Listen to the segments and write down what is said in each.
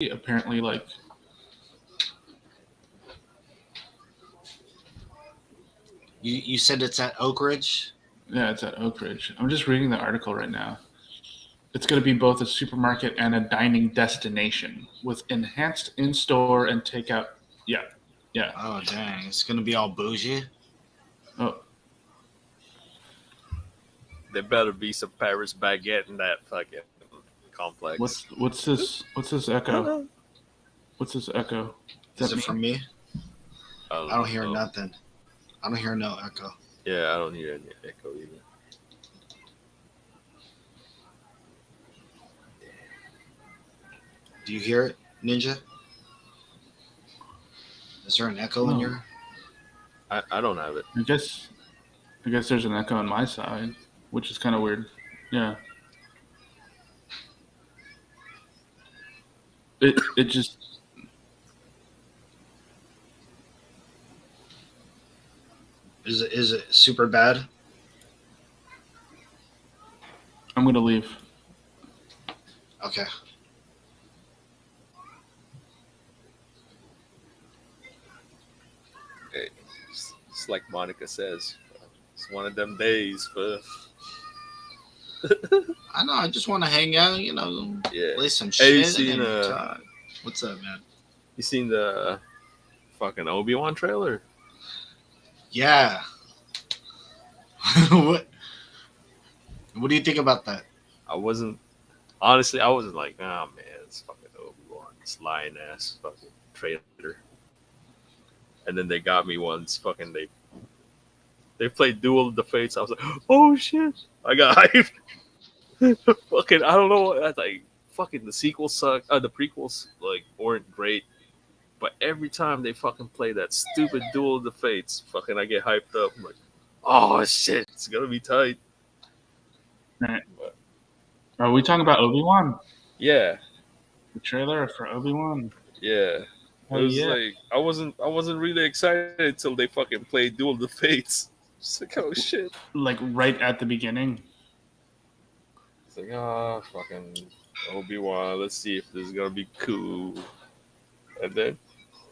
apparently, like, You said it's at Oak Ridge? yeah, it's at Oak Ridge. I'm just reading the article right now. It's going to be both a supermarket and a dining destination with enhanced in-store and takeout. Yeah, yeah. Oh dang, it's gonna be all bougie. Oh, There better be some Paris baguette in that fucking complex. what's this? What's this echo? What's this echo? Is it from me? I don't hear know. nothing. I don't hear no echo. Yeah, I don't hear any echo either. Do you hear it, Ninja? Is there an echo in No. your? I don't have it. I guess there's an echo on my side, which is kind of weird. Yeah. It just Is it super bad? I'm gonna leave. Okay. Hey, it's like Monica says. It's one of them days, but I know. I just want to hang out. yeah. Play some Hey, you shit. seen and talk. What's up, man? you seen the fucking Obi-Wan trailer? Yeah. what? What do you think about that? I wasn't like, oh man, it's fucking Obi-Wan, this lying ass fucking traitor. And then they got me once, fucking they played Duel of the Fates. I was like, oh shit, I got hyped. Fucking, I don't know, I like fucking the sequels suck. The prequels like weren't great, but every time they fucking play that stupid Duel of the Fates, fucking I get hyped up. I'm like, oh shit, it's gonna be tight. Right. Are we talking about Obi-Wan? Yeah, The trailer for Obi-Wan? yeah. Oh It was yeah. like I wasn't really excited until they fucking played Duel of the Fates. It's like, oh shit. Like right at the beginning. It's like, oh fucking Obi-Wan, let's see if this is gonna be cool. And then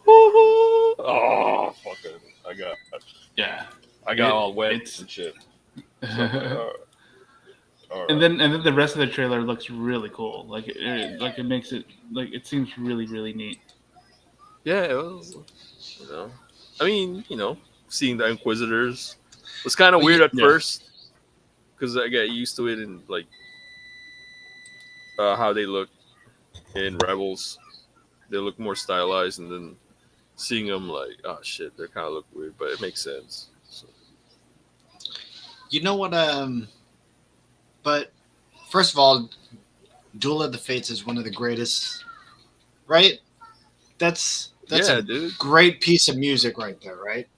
oh fucking Yeah. I got It- all wet it's- and shit. So I'm like, all right. and then the rest of the trailer looks really cool. Like it makes it like it seems really really neat. Yeah, it was, I mean, seeing the Inquisitors was kind of weird at Yeah. first because I got used to it and like how they look in Rebels. They look more stylized, and then seeing them like, oh shit, they kind of look weird, but it makes sense. So, You know what? But first of all, Duel of the Fates is one of the greatest, right? That's yeah, a dude. great piece of music right there, right?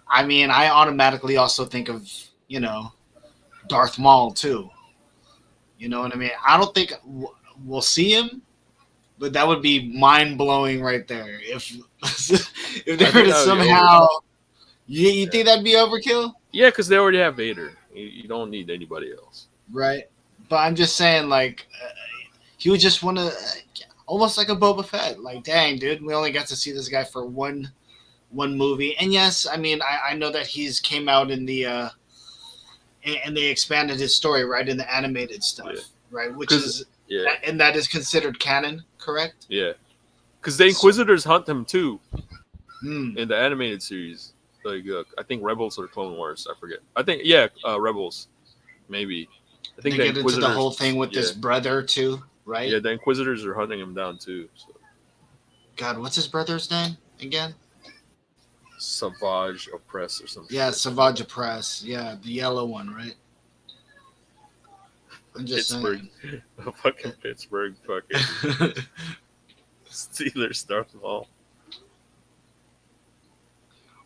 I mean, I automatically also think of Darth Maul too. You know what I mean? I don't think we'll see him, but that would be mind blowing right there. If if they I were think to that would be somehow, you think that'd be overkill, Yeah, because they already have Vader. You don't need anybody else. right? But I'm just saying, like, he would just want to, almost like a Boba Fett. Like, dang, dude, we only got to see this guy for one movie. And yes, I mean, I know that he's came out in the and they expanded his story right in the animated stuff, Yeah. right? Which 'Cause- is Yeah, and that is considered canon, correct? yeah. Because the Inquisitors hunt him too Hmm. in the animated series. Like I think Rebels or Clone Wars. I forget. I think Rebels, maybe. I They think get into the whole thing with yeah. his brother too, right? Yeah, the Inquisitors are hunting him down too. So. God, what's his brother's name again? Savage Oppress or something. Yeah, Savage Press. Yeah, the yellow one, right? I'm just Pittsburgh. Fucking Pittsburgh. Fucking saying. Steelers. Darth Maul.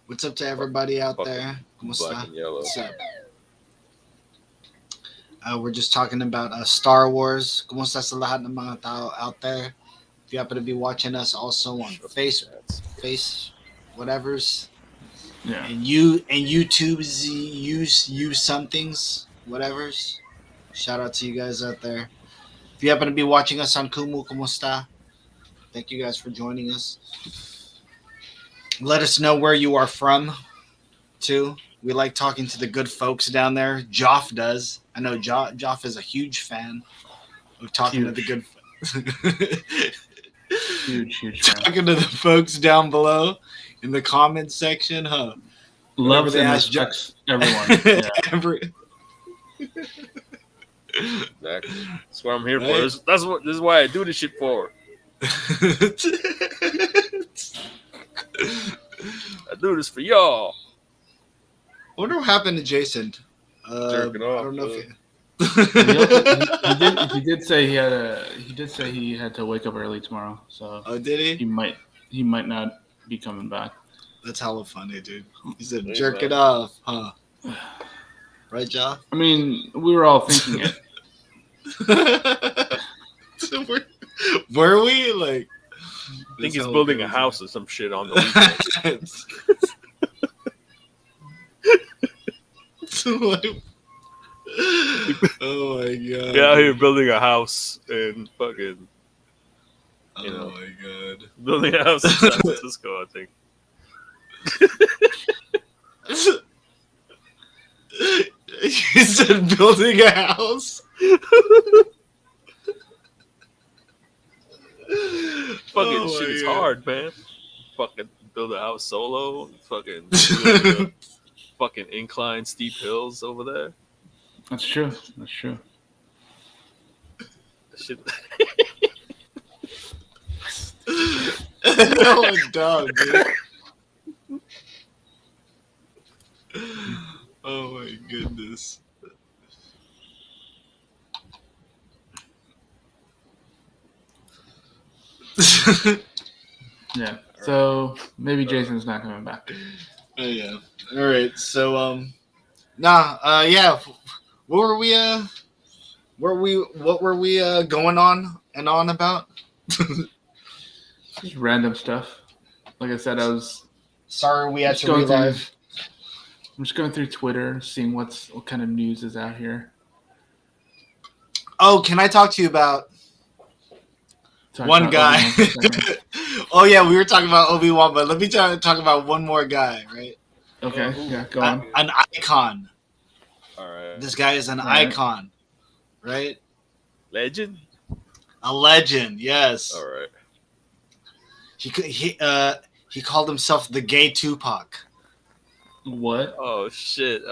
What's up to everybody out Fucking there? ¿Cómo Black está? and yellow. What's up? We're just talking about Star Wars. ¿Cómo está sa lahat ng mga tao out there? If you happen to be watching us also on face, whatever's, Yeah. and YouTube's, use somethings, whatever's. Shout out to you guys out there. If you happen to be watching us on Kumu, ¿cómo está? Thank you guys for joining us. Let us know where you are from, too. We like talking to the good folks down there. Joff does. I know Joff is a huge fan of talking to the good huge fan. Talking to the folks down below in the comments section, huh? Loves and respects everyone. Yeah. Exactly. That's what I'm here for. This is why I do this shit for. I do this for y'all. I wonder what happened to Jason. Jerking off. I don't know if he did say he had to wake up early tomorrow. So did he? He might not be coming back. That's hella funny, dude. He said jerk it off, huh? Right, Joff? I mean, we were all thinking it. So were we like? I think he's building a house or some shit on the weekends. Oh my god! We're out here building a house and fucking. You know, my god! Building a house in San Francisco, I think. You said building a house. Fucking shit is hard, man. Fucking build a house solo. Fucking fucking incline steep hills over there. That's true. Shit. Oh, dog, dude. Oh my goodness. Yeah. So maybe Jason's not coming back. Oh yeah. All right. So yeah. What were we going on and on about? Just random stuff. Like I said, I was sorry we had to relive. I'm just going through Twitter, seeing what kind of news is out here. Oh, can I talk to you about one guy? Oh yeah, we were talking about Obi-Wan, but let me talk about one more guy, right? Okay, yeah, go on. An icon. All right. This guy is an icon, right? Legend. A legend, yes. All right. He called himself the gay Tupac. What? Oh shit!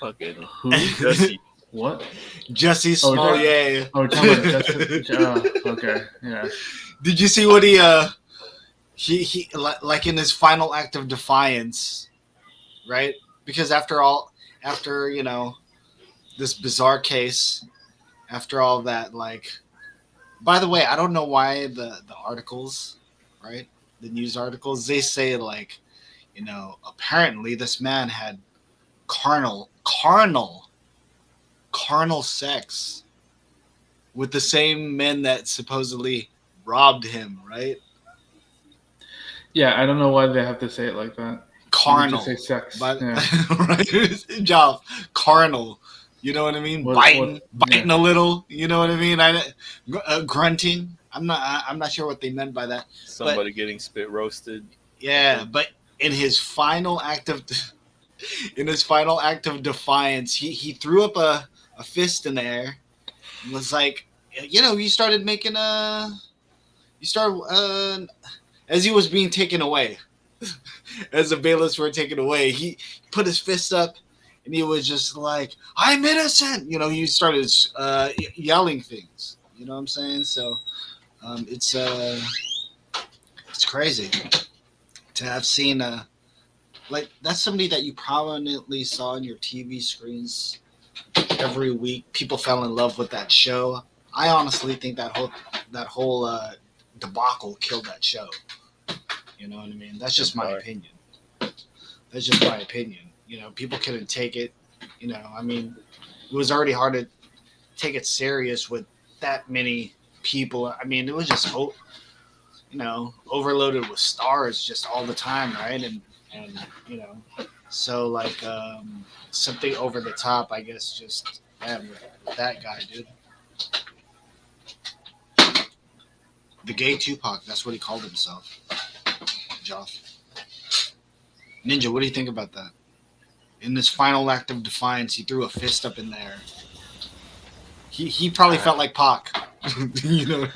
Fucking who? Jesse. What? Jesse Smollett. Oh, we're talking about Jesse. Okay, yeah. Did you see what he like in his final act of defiance, right? Because after you know this bizarre case, after all that, like, by the way, I don't know why the articles, right? The news articles, they say like, you know, apparently this man had carnal sex with the same men that supposedly robbed him, right? Yeah, I don't know why they have to say it like that. Carnal. Say sex. But, yeah. Right? Job. Carnal. You know what I mean? Biting a little. You know what I mean? Grunting. I'm not sure what they meant by that. Somebody getting spit roasted. Yeah, but in his final act of defiance, he threw up a fist in the air and was like, you know, as he was being taken away, as the bailiffs were taken away, he put his fist up and he was just like, I'm innocent. You know, he started yelling things. You know what I'm saying? So it's crazy to have seen like, that's somebody that you prominently saw on your TV screens every week. People fell in love with that show. I honestly think that whole debacle killed that show. You know what I mean? That's just my opinion. You know, people couldn't take it. You know, I mean, it was already hard to take it serious with that many people. I mean, it was just, you know, overloaded with stars just all the time, right? And you know, so like something over the top, I guess, just with that guy, dude. The gay Tupac. That's what he called himself. Joff. Ninja, what do you think about that? In this final act of defiance, he threw a fist up in the air. He probably felt like Pac. You know.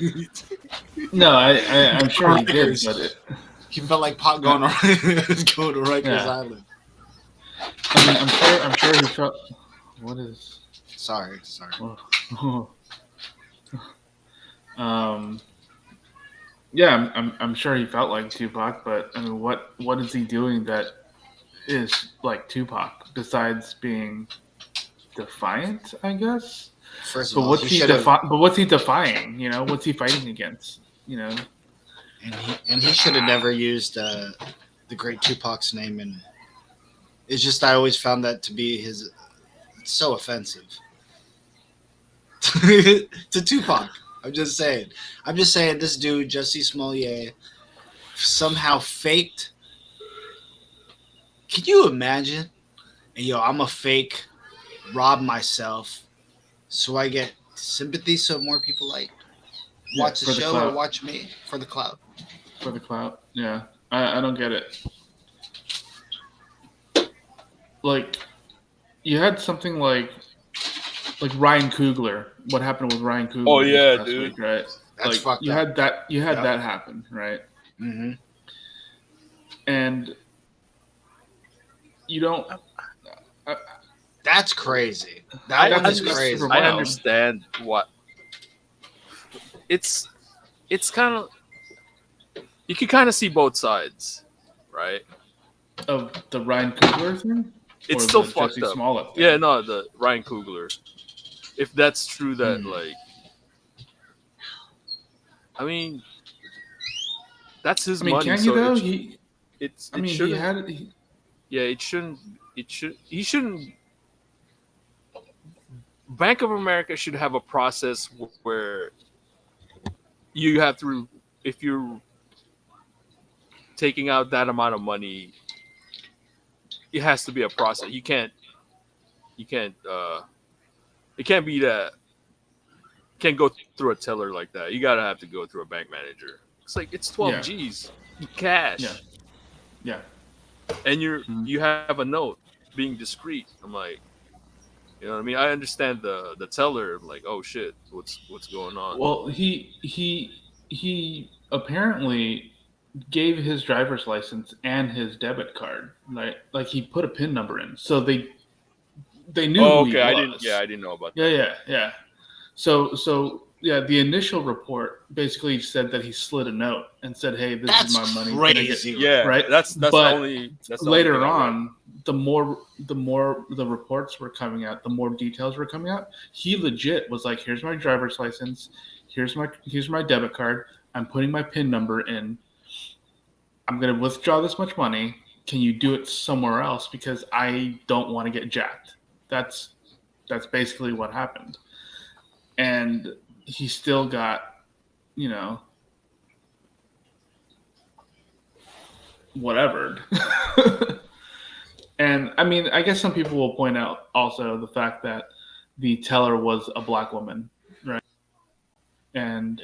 No, I'm sure he did, Rikers. but He felt like Pac going to Rikers Yeah. Island. I mean, I'm sure he felt. What is? Sorry. Yeah, I'm sure he felt like Tupac, but I mean, what is he doing that is like Tupac besides being defiant? I guess. First of But all, what's he he should have, But what's he defying? You know, what's he fighting against? You know. and he should have never used the great Tupac's name. And it's just I always found that to be his. It's so offensive to Tupac. I'm just saying. This dude, Jesse Smollett, somehow faked. Can you imagine? Yo, I'm a fake, rob myself, so I get sympathy, so more people like watch the for the show clout. or watch me for the clout. For the clout, yeah, I don't get it. Like, you had something like Ryan Coogler. What happened with Ryan Coogler? Oh, yeah, this past dude. week, right? That's Like, fucked you up. had that. You had Yep. that happen, right? Mm-hmm. And you don't. That's crazy. That one is crazy. super I wild. understand what it's kind of, you can kind of see both sides, right? Of the Ryan Coogler thing. It's Or still the fucked Jesse up. Smollett thing? Yeah, no, the Ryan Coogler. If that's true, that Hmm. like, I mean, that's his I mean, money. can So you though? it I mean, he shouldn't. had. Yeah, it shouldn't. He shouldn't. Bank of America should have a process where you have to, if you're taking out that amount of money, it has to be a process. You can't. It can't be that. Can't go through a teller like that. You gotta have to go through a bank manager. It's like it's 12 Yeah. G's in cash. Yeah. Yeah. And Mhm. you have a note being discreet. I'm like, you know what I mean? I understand the teller, like, oh shit, what's going on? Well, he apparently gave his driver's license and his debit card. Like he put a PIN number in, so they knew Oh, who he okay, was. I didn't know about that. Yeah. So yeah, the initial report basically said that he slid a note and said, "Hey, this That's is my money." crazy. Yeah, Right? That's the But only. That's the later only thing I read. on, the more the reports were coming out, the more details were coming out. He legit was like, "Here's my driver's license. Here's my debit card. I'm putting my PIN number in. I'm going to withdraw this much money. Can you do it somewhere else because I don't want to get jacked?" That's basically what happened. And he still got, you know, whatever. And I mean, I guess some people will point out also the fact that the teller was a black woman, right? And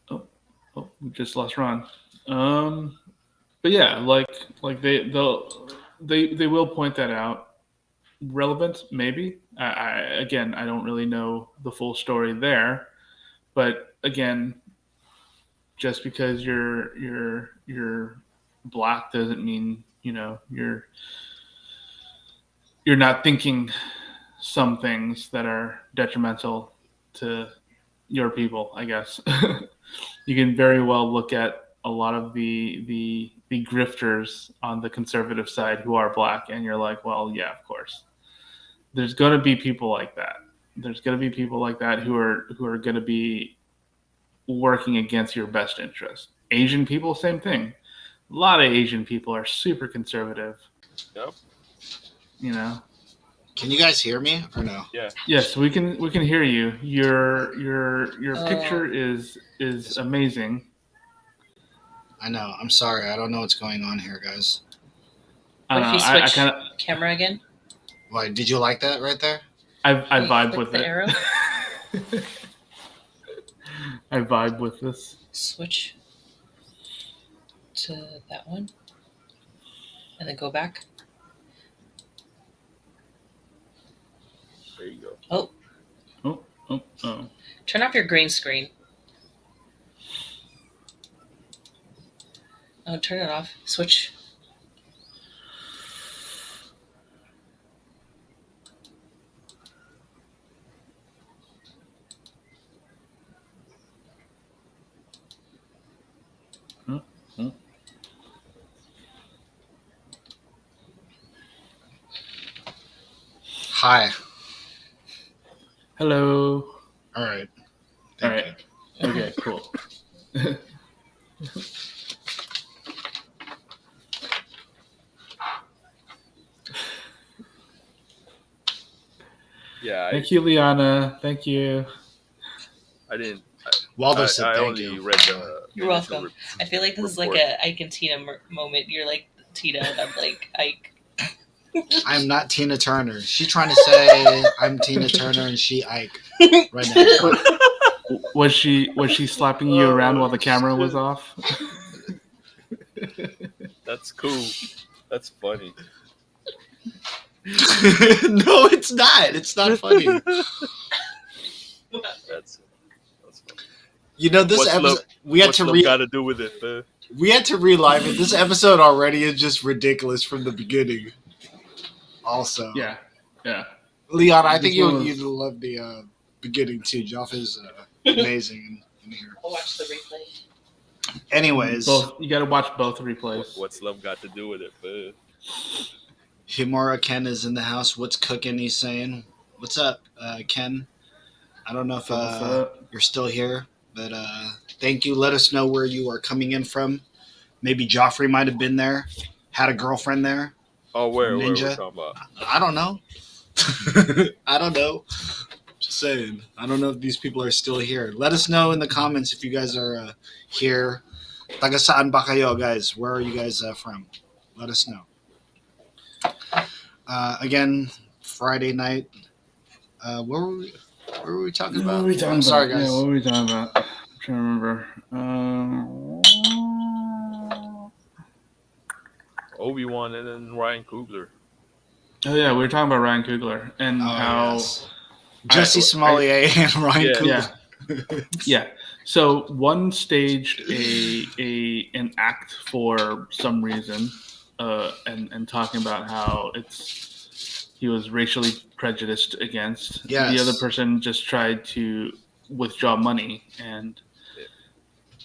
oh, we just lost Ron. But yeah, like they will point that out. Relevant, maybe. Again, I don't really know the full story there, but again, just because you're black doesn't mean you're not thinking some things that are detrimental to your people. I guess you can very well look at a lot of the grifters on the conservative side who are black, and you're like, well, yeah, of course. There's going to be people like that. There's going to be people like that who are going to be working against your best interest. Asian people, same thing. A lot of Asian people are super conservative. Yep. You know. Can you guys hear me or no? Yeah. Yes, we can hear you. Your picture is amazing. I know. I'm sorry. I don't know what's going on here, guys. I What don't if know. you I switch kind of camera again? Why? Did you like that right there? I You vibe click with the it. arrow? I vibe with this. Switch to that one, and then go back. There you go. Oh, Oh. turn off your green screen. Oh, turn it off. Switch. Oh. Hi. Hello. All right. All Thank right. you. Okay, cool. Yeah, Thank you, Liana. Thank you. I didn't. Waldo I said I thank only you. read the. You're initial welcome. re- I feel like this is like report. a Ike and Tina moment. You're like Tina, and I'm like Ike. I'm not Tina Turner. She's trying to say I'm Tina Turner and she Ike right now. Was she slapping you around while the camera was shit. off? That's cool. That's funny. No, it's not. It's not funny. That's funny. You know, this What's episode love? we had What's to love got to do with it, man? we had to relive it. This episode already is just ridiculous from the beginning. Also, Yeah. Leon, I think This one you'd was- love the beginning too. Joff is amazing in here. I'll watch the replay. Anyways, You got to watch both replays. What's love got to do with it, man? Himura Ken is in the house. What's cooking? He's saying, "What's up, Ken?" I don't know if What's up? you're still here, but thank you. Let us know where you are coming in from. Maybe Joffrey might have been there, had a girlfriend there. Oh, where we're Ninja. talking about? I don't know. I don't know. Just saying. I don't know if these people are still here. Let us know in the comments if you guys are here. Taga saan ba kayo, guys? Where are you guys from? Let us know. Again, Friday night. What were we talking about? I'm sorry, guys. Yeah, what were we talking about? I'm trying to remember. Obi-Wan and then Ryan Coogler. Oh yeah, we were talking about Ryan Coogler and how yes. Jesse Smollett and Ryan Yeah. Coogler. Yeah. So one staged an act for some reason, and talking about how he was racially prejudiced against. Yes. The other person just tried to withdraw money and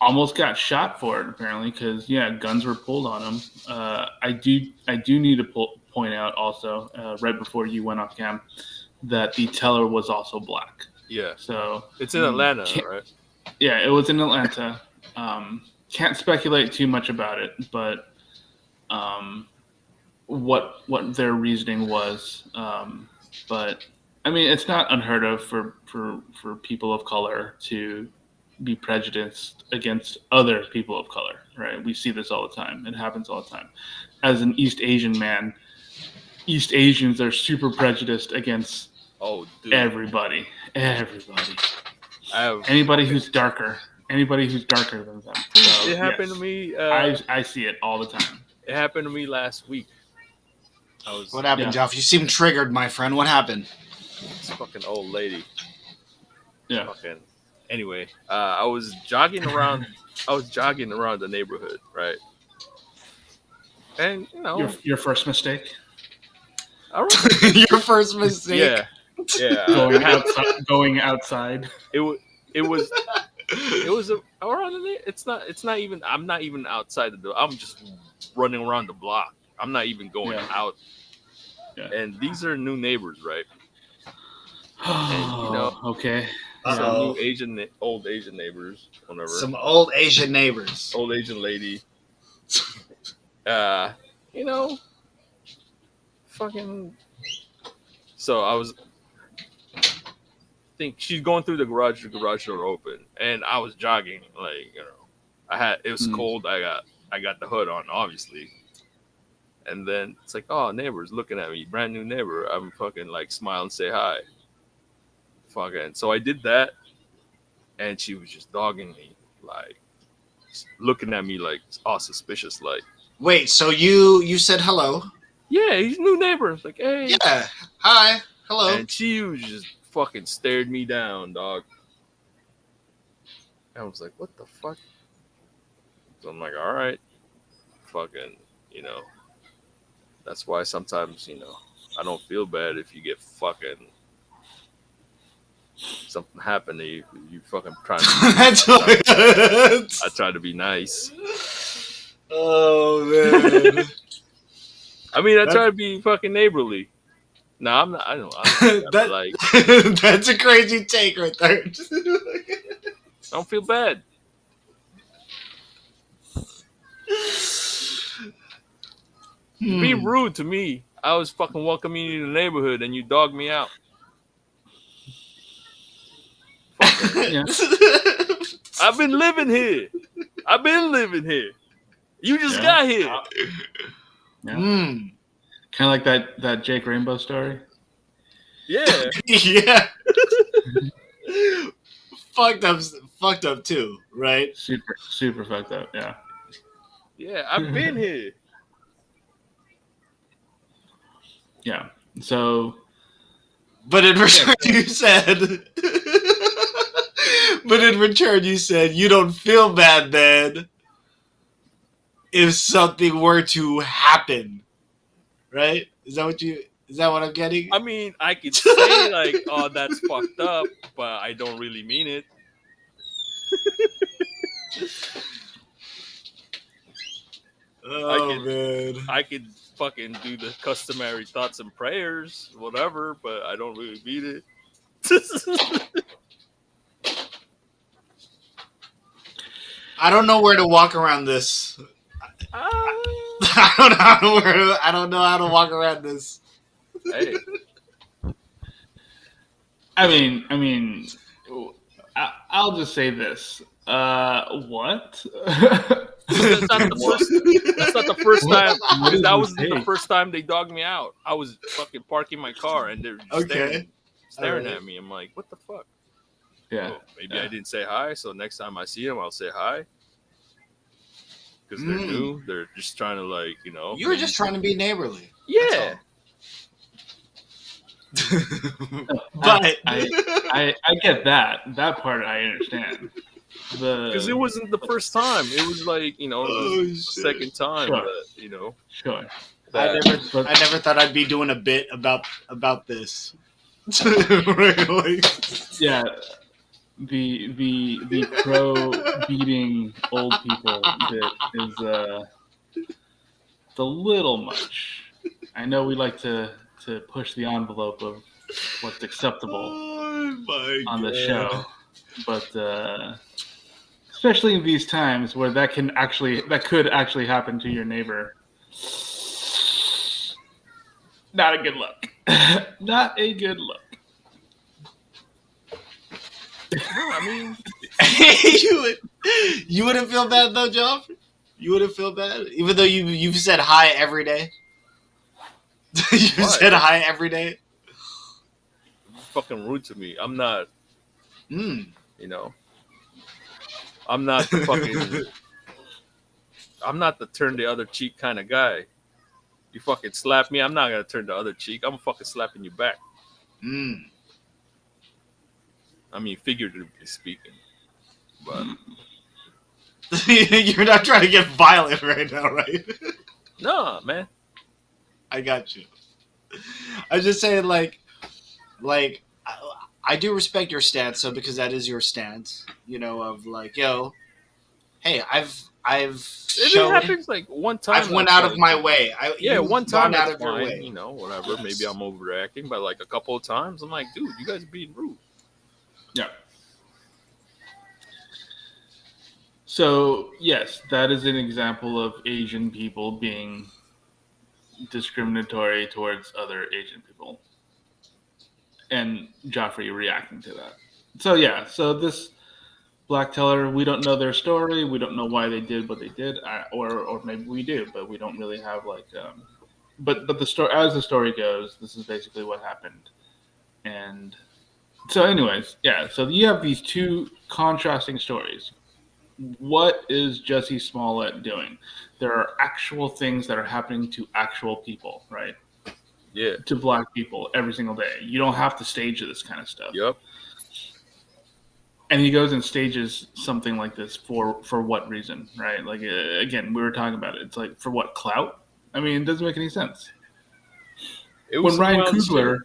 almost got shot for it apparently because guns were pulled on him. I do need to point out also right before you went off cam that the teller was also black. Yeah. So it's in Atlanta, right? Yeah, it was in Atlanta. Can't speculate too much about it, but what their reasoning was. But I mean, it's not unheard of for people of color to be prejudiced against other people of color, right? We see this all the time. It happens all the time. As an East Asian man, East Asians are super prejudiced against everybody. Anybody who's darker than them. So, it happened to me. I see it all the time. It happened to me last week. What happened, Jeff? You seem triggered, my friend. What happened? This fucking old lady. Yeah. Anyway, I was jogging around. The neighborhood, right? And your first mistake. Your first mistake. Yeah. Going outside. It was around the. It's not even. I'm not even outside the door. I'm just running around the block. I'm not even going out. Yeah. And these are new neighbors, right? And okay. Some new old Asian neighbors, whatever. Some old Asian neighbors. Old Asian lady. Fucking. So I was. Think she's going through the garage door open, and I was jogging, it was cold. I got the hood on, obviously. And then it's like, oh, neighbor's looking at me, brand new neighbor. I'm fucking smile and say hi. Fucking. So I did that, and she was just dogging me, like looking at me like all suspicious, like, Wait, so you said hello? yeah, he's new neighbors, like, hey, Yeah. Hi. Hello. and she was just fucking stared me down, dog. I was like, what the fuck? So I'm like, all right, fucking, you know, that's why sometimes, I don't feel bad if you get fucking something happen to you. You fucking trying to be That's nice. what. I try to be nice. Oh man. I mean, I try to be fucking neighborly. No, I'm not. I don't. that, Like, that's a crazy take right there. I don't feel bad. You're being rude to me. I was fucking welcoming you to the neighborhood, and you dogged me out. Yeah. I've been living here. You just Yeah. got here. Yeah. Kind of like that Jake Rainbow story. Yeah. Yeah. Fucked up too, right? Super fucked up. Yeah. Yeah, I've been here. Yeah. So. But in return, you said. But in return, you said you don't feel bad then if something were to happen, right? Is that what I'm getting? I mean, I could say like, "Oh, that's fucked up," but I don't really mean it. Man. I could fucking do the customary thoughts and prayers, whatever, but I don't really mean it. I don't know where to walk around this. I don't know how to walk around this. Hey, I mean, I'll just say this. What? that's not the first time. What is That your wasn't the take? first time they dogged me out. I was fucking parking my car and they're Okay. staring Alright. at me. I'm like, what the fuck? Yeah. Oh, maybe I didn't say hi, so next time I see them, I'll say hi. Because they're new. They're just trying to, like, You were just trying to be neighborly. Yeah. But I get that. That part I understand. Because it wasn't the first time. It was like, the second time Sure. that, Sure. I never thought I'd be doing a bit about this. Yeah. The pro beating old people bit is it's a little much. I know we like to push the envelope of what's acceptable on the show, but especially in these times where that could actually happen to your neighbor. Not a good look. Not a good look. I mean, you wouldn't feel bad though, John? You wouldn't feel bad? Even though you've said hi every day? Said hi every day? fucking rude to me. I'm not, Mm. I'm not the fucking, I'm not the turn the other cheek kind of guy. You fucking slap me, I'm not gonna turn the other cheek. I'm fucking slapping you back. Mm. I mean, figuratively speaking. But You're not trying to get violent right now, right? no, man. I got you. I'm just saying, like I do respect your stance, so because that is your stance, of like, yo, hey, I've If it happens like one time, I've went out of my way. One time out it's of your fine, way. whatever. Yes. Maybe I'm overreacting, but like a couple of times, I'm like, dude, you guys are being rude. Yeah. So, yes, that is an example of Asian people being discriminatory towards other Asian people. And Joffrey reacting to that. So, yeah, so this Black Teller, we don't know their story. We don't know why they did what they did. Or maybe we do, but we don't really have, like... but the story, as the story goes, this is basically what happened. And So, anyways, yeah. So you have these two contrasting stories. What is Jesse Smollett doing? There are actual things that are happening to actual people, right? Yeah. To black people every single day. You don't have to stage this kind of stuff. Yep. And he goes and stages something like this for what reason, right? Like again, we were talking about it. It's like for what clout? I mean, it doesn't make any sense. It was some wild shit.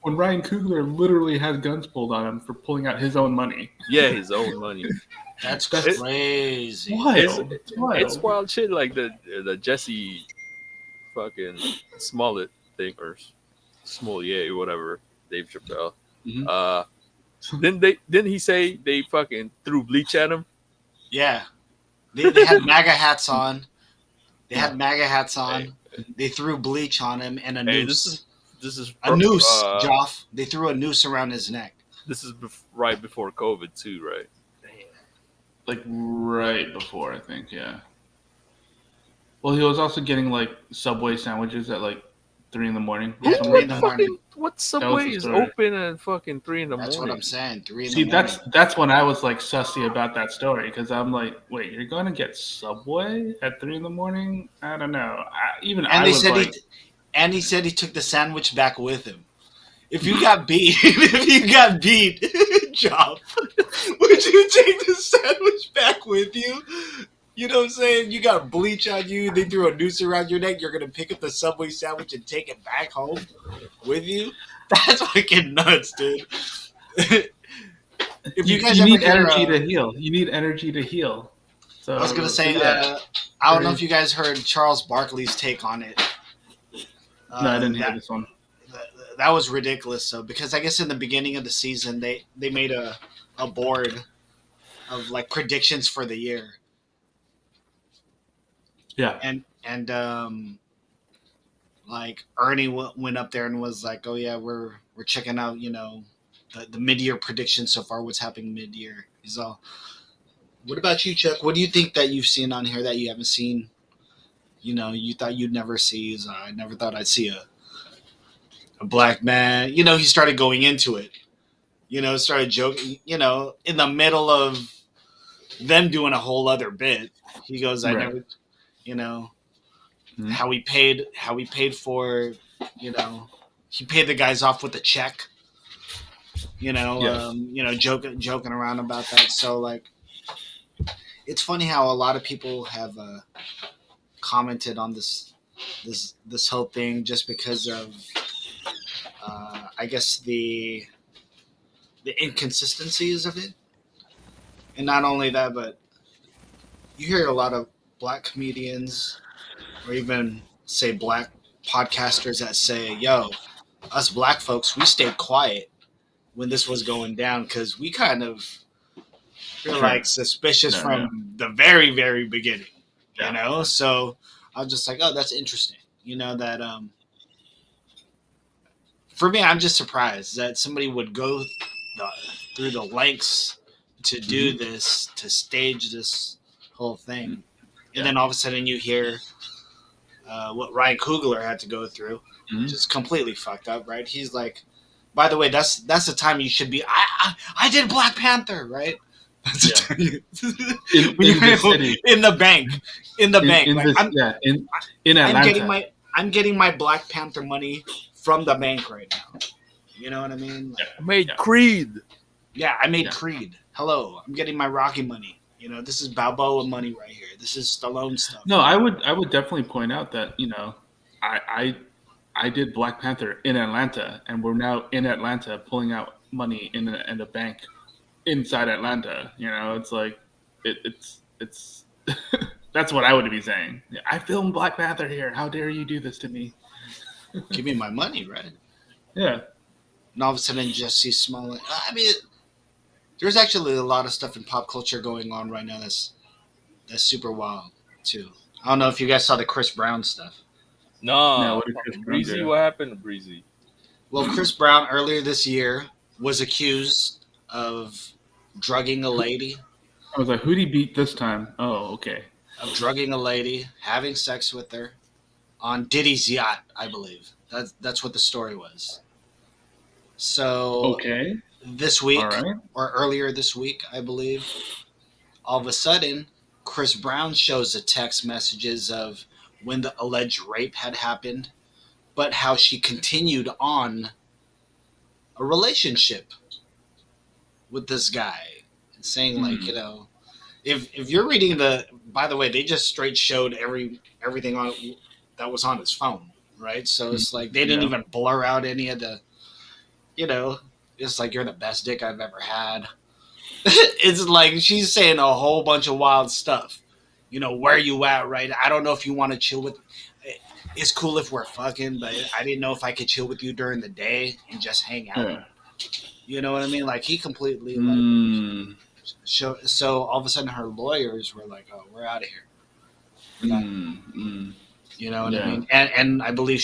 When Ryan Coogler literally had guns pulled on him for pulling out his own money. Yeah, his own money. That's That's crazy. wild. It's wild shit like the Jesse fucking Smollett thing or Smollett, whatever, Dave Chappelle. Mhm. Didn't he say they fucking threw bleach at him? Yeah. They had MAGA hats on. They threw bleach on him and a Hey, noose. this is A noose, Joff. They threw a noose around his neck. This is right before COVID too, right? Damn. Like right before, I think, yeah. Well, he was also getting like Subway sandwiches at like 3 in the morning. Yeah, 3 in the morning. What Subway is story. open at fucking 3 in the That's morning? what I'm saying. 3 in See, the morning. that's when I was like sussy about that story because I'm like, wait, you're going to get Subway at 3 in the morning? I don't know. And he said he took the sandwich back with him. If you got beat, Job, would you take the sandwich back with you? You know what I'm saying? You got bleach on you. They threw a noose around your neck. You're gonna pick up the Subway sandwich and take it back home with you? That's fucking nuts, dude. If you guys you ever need hear, energy to heal. You need energy to heal. So I was gonna say, yeah. I don't know if you guys heard Charles Barkley's take on it. No, I didn't hear this one. That was ridiculous. So because I guess in the beginning of the season they made a board of like predictions for the year. Yeah. And like Ernie went up there and was like, "Oh yeah, we're checking out, you know, the mid-year predictions so far. What's happening mid-year?" He's all, "What about you, Chuck? What do you think that you've seen on here that you haven't seen? You know, you thought you'd never see?" He's, "I never thought I'd see a black man." You know, he started going into it. You know, started joking. You know, in the middle of them doing a whole other bit, he goes, "I never." You know, how he paid for, you know, he paid the guys off with a check. You know, Yes. Joking around about that. So like, it's funny how a lot of people have commented on this whole thing just because of, I guess the inconsistencies of it, and not only that, but you hear a lot of black comedians or even say black podcasters that say, "Yo, us black folks, we stayed quiet when this was going down because we kind of were like suspicious from the very, very beginning." You know, so I was just like, "Oh, that's interesting." You know that for me, I'm just surprised that somebody would go through the lengths to do this, to stage this whole thing, and then all of a sudden you hear what Ryan Coogler had to go through, which is completely fucked up, right? He's like, "By the way, that's the time you should be. I did Black Panther, right? That's the time in the bank, in Atlanta. I'm getting my Black Panther money from the bank right now. You know what I mean? Like, I made Creed. Yeah, I made Creed. Hello, I'm getting my Rocky money. You know, this is Balboa money right here. This is Stallone stuff." No, I would definitely point out that, you know, I did Black Panther in Atlanta, and we're now in Atlanta pulling out money in a bank inside Atlanta. You know, it's like it's that's what I would be saying. I filmed Black Panther here. How dare you do this to me? Give me my money, right? Yeah. And all of a sudden, Jesse Smollett. I mean, there's actually a lot of stuff in pop culture going on right now that's super wild too. I don't know if you guys saw the Chris Brown stuff. No, what did Chris Brown Breezy. do? What happened to Breezy? Well, Chris Brown earlier this year was accused of drugging a lady. I was like, who'd he beat this time? Oh, okay. Of drugging a lady, having sex with her on Diddy's yacht, I believe. That's what the story was. So Okay. this week All right. or earlier this week, I believe, all of a sudden, Chris Brown shows the text messages of when the alleged rape had happened, but how she continued on a relationship with this guy, and saying like, if you're reading by the way, they just straight showed everything on that was on his phone, right? So it's like they didn't Yeah. even blur out any of the, you know, it's like you're the best dick I've ever had. It's like she's saying a whole bunch of wild stuff. Where you at, right? I don't know if you want to chill with. It's cool if we're fucking, but I didn't know if I could chill with you during the day and just hang out. Yeah. You know what I mean? Like he completely Mm. So all of a sudden her lawyers were like, "Oh, we're out of here." You know what I mean? And I believe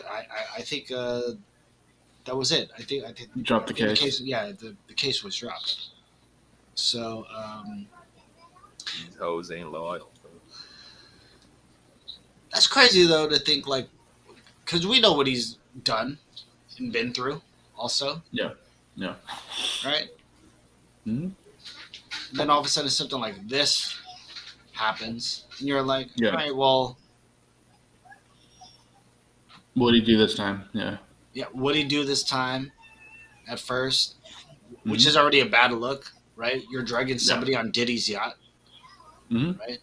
I think that was it. I think Drop the case. The case was dropped. So These hoes ain't loyal. Bro. that's crazy though to think like, because we know what he's done and been through, also. Yeah. Right. Mm-hmm. Then all of a sudden something like this happens, and you're like, Yeah. all right, well, What did he do this time? Yeah. what did he do this time? At first, which is already a bad look, right? You're drugging somebody on Diddy's yacht, right?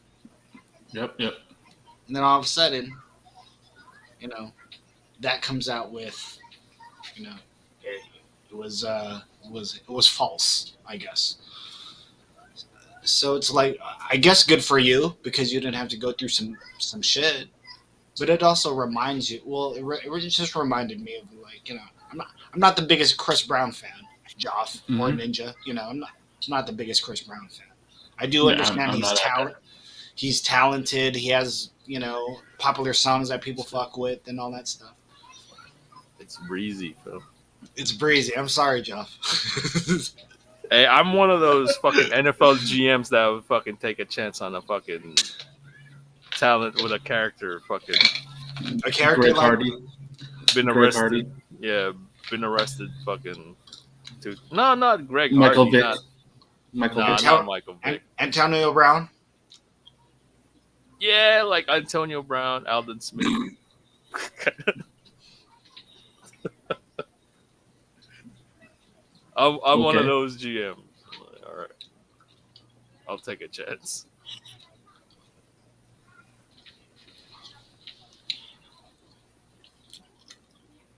Yep. And then all of a sudden, that comes out with, it was false, I guess. So it's like, I guess good for you because you didn't have to go through some shit, but it also reminds you. Well, it just reminded me of like, I'm not the biggest Chris Brown fan, Joff or Ninja. I'm not the biggest Chris Brown fan. I do understand he's talented. He has popular songs that people fuck with and all that stuff. It's breezy, Phil. It's breezy. I'm sorry, Joff. Hey, I'm one of those fucking NFL GMs that would fucking take a chance on a fucking talent with a character. Fucking a character Greg like Hardy. been Greg arrested. Hardy. Yeah, been arrested. Fucking. No, not Greg Michael Hardy. Vick. Not, Michael nah, Vick. not Michael Vick. Antonio Brown. Yeah, like Antonio Brown, Alden Smith. I'm one of those GMs. All right, I'll take a chance.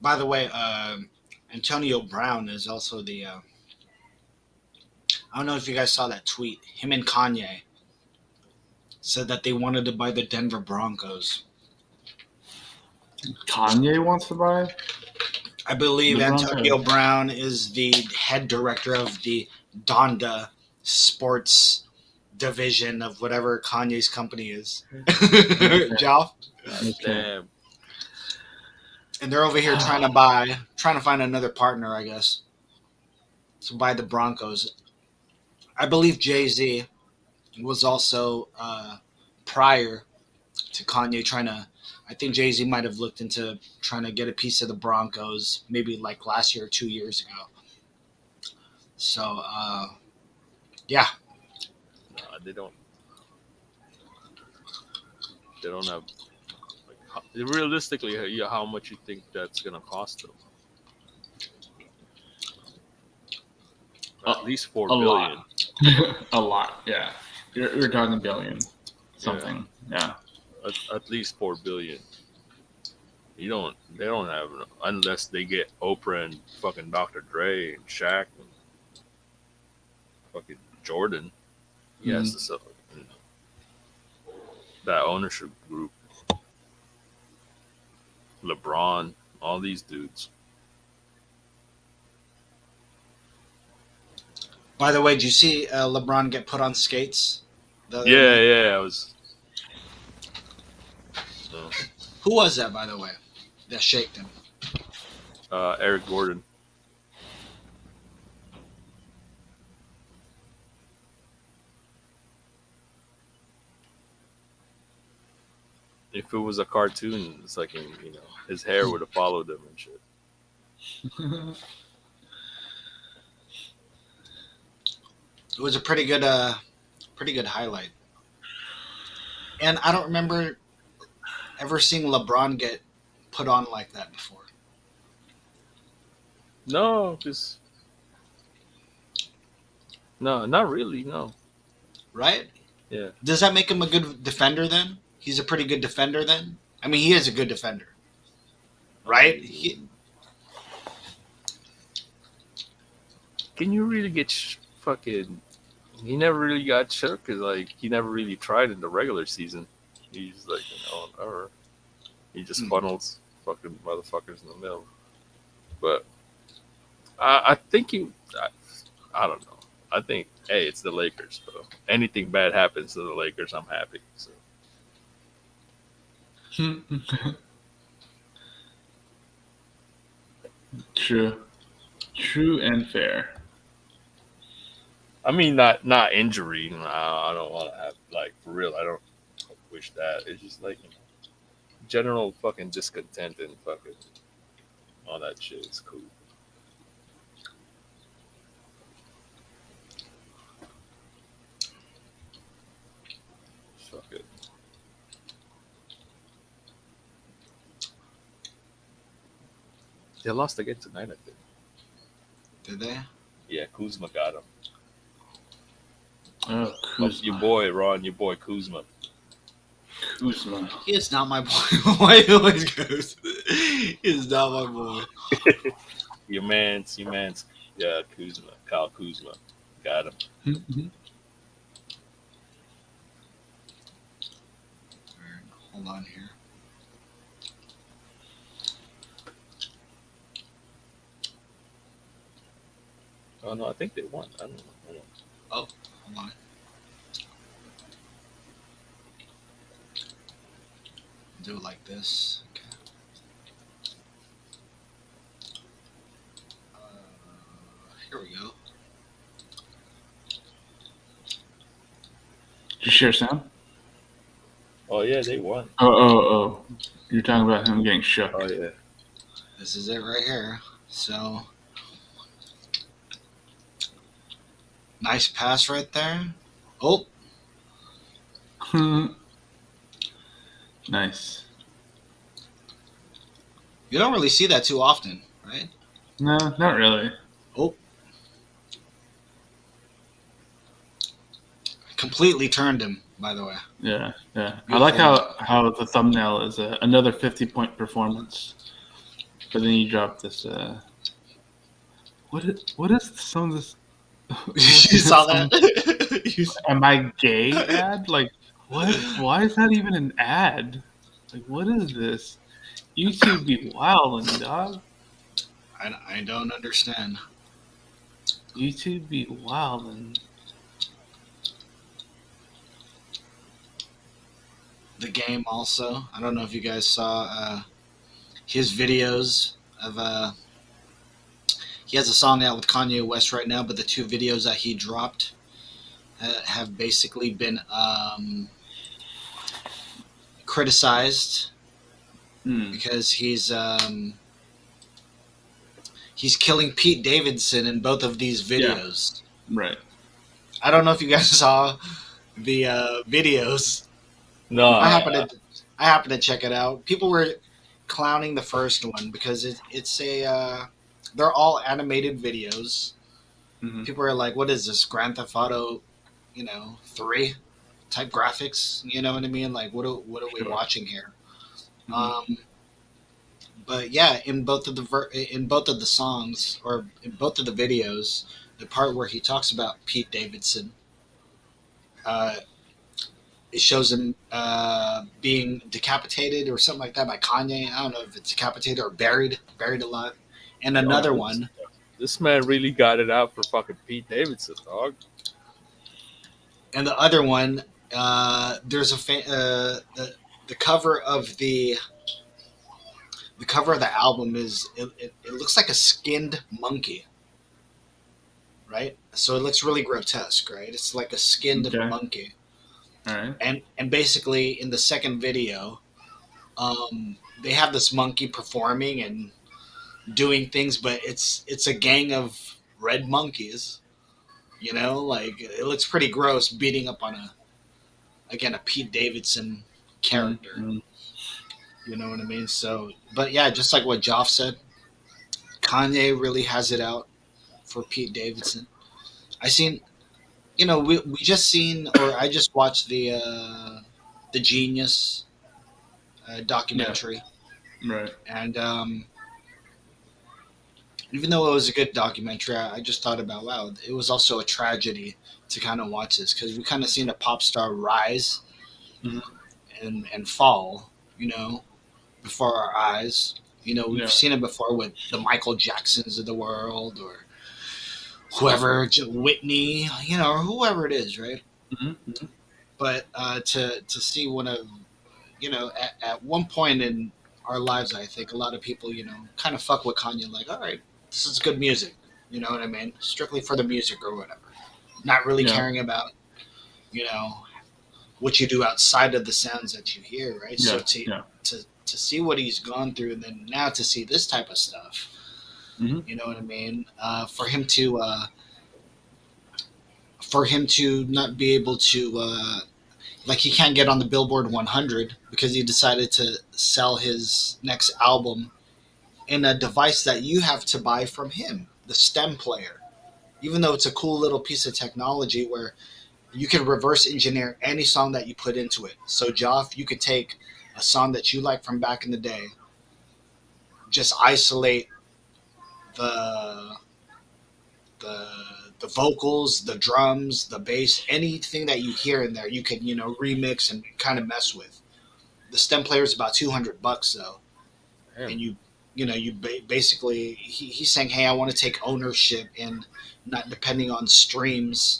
By the way, Antonio Brown is also the. I don't know if you guys saw that tweet. Him and Kanye said that they wanted to buy the Denver Broncos. Kanye wants to buy? I believe Antonio Brown is the head director of the Donda Sports division of whatever Kanye's company is. Joff? Damn. And they're over here trying to find another partner, I guess, to buy the Broncos. I believe Jay-Z was also prior to Kanye I think Jay-Z might have looked into trying to get a piece of the Broncos maybe like last year or 2 years ago. So, yeah. They don't have. Like, realistically, how much you think that's gonna cost them? At least $4 billion. A lot, yeah. You're talking billion, something, yeah. At least $4 billion. They don't have unless they get Oprah and fucking Dr. Dre and Shaq and fucking Jordan. Yes, so, that ownership group, LeBron, all these dudes. By the way, did you see LeBron get put on skates? I was. So. Who was that, by the way, that shaked him? Eric Gordon. If it was a cartoon, it's like his hair would have followed him and shit. It was a pretty good highlight. And I don't remember ever seeing LeBron get put on like that before. No, just no, not really. No. Right? Yeah. Does that make him a good defender then? He's a pretty good defender then? I mean, he is a good defender. Right? Can you really get fucking? He never really got shook because like he never really tried in the regular season. He's like or he just funnels fucking motherfuckers in the middle. But I think I don't know. I think hey, it's the Lakers, bro. Anything bad happens to the Lakers, I'm happy. So. True and fair. I mean, not injury. I don't want to have like for real. I don't wish that. It's just like general fucking discontent and fucking all that shit is cool. Fuck it. They lost again tonight, I think. Did they? Yeah, Kuzma got him. Oh, Your boy, Ron, your boy Kuzma. Kuzma. He is not my boy. Why he always goes? He is not my boy. Your man's, yeah, Kuzma, Kyle Kuzma. Got him. Alright, hold on here. Oh, no, I think they won. I don't know. Oh, hold on. Do it like this. Okay. Here we go. Did you share sound? Oh, yeah, they won. Oh. You're talking about him getting shook. Oh, yeah. This is it right here. So, nice pass right there. Oh, Nice. you don't really see that too often, right? No, not really. Oh, completely turned him. By the way. Yeah. I like how the thumbnail is another 50-point performance, but then you drop this. What is some of this? You saw that? Am I gay ad? Like what? Why is that even an ad? Like what is this? YouTube be wildin', dog. I don't understand. YouTube be wildin'. The game also. I don't know if you guys saw his videos of he has a song out with Kanye West right now, but the two videos that he dropped have basically been criticized because he's killing Pete Davidson in both of these videos. Yeah. Right. I don't know if you guys saw the videos. No, I happen to check it out. People were clowning the first one because it's a they're all animated videos. Mm-hmm. People are like, "What is this, Grand Theft Auto, 3 type graphics?" You know what I mean? Like, what are we watching here? Mm-hmm. But yeah, in both of the songs or in both of the videos, the part where he talks about Pete Davidson. It shows him being decapitated or something like that by Kanye. I don't know if it's decapitated or buried alive. And another one. This man really got it out for fucking Pete Davidson, dog. And the other one, there's the cover of the album is it looks like a skinned monkey, right? So it looks really grotesque, right? It's like a skinned monkey. All right. And basically in the second video, they have this monkey performing and doing things, but it's a gang of red monkeys, You know, like it looks pretty gross beating up on a Pete Davidson character. Mm-hmm. You know what I mean? So, but yeah, just like what Joff said, Kanye really has it out for Pete Davidson. I seen, we just seen, or I just watched the Genius Yeah. documentary, Right. and even though it was a good documentary, I just thought about, wow, it was also a tragedy to kind of watch this because we kind of seen a pop star rise Mm-hmm. and fall, before our eyes. We've Yeah. seen it before with the Michael Jacksons of the world, or whoever, Whitney, or whoever it is, right? Mm-hmm. But to see one of, at one point in our lives, I think a lot of people, kind of fuck with Kanye, like, all right, this is good music. You know what I mean? Strictly for the music or whatever. Not really Yeah. caring about, you know, what you do outside of the sounds that you hear, right? So Yeah. Yeah. to see what he's gone through, and then now to see this type of stuff, Mm-hmm. you know what I mean? For him to not be able to, like, he can't get on the Billboard 100 because he decided to sell his next album in a device that you have to buy from him, the stem player. Even though it's a cool little piece of technology where you can reverse engineer any song that you put into it. So, Joff, you could take a song that you like from back in the day, just isolate the the the vocals, the drums, the bass, anything that you hear in there, you can remix and kind of mess with. The stem player is about $200 though, Damn. and basically he's saying, hey, I want to take ownership and not depending on streams,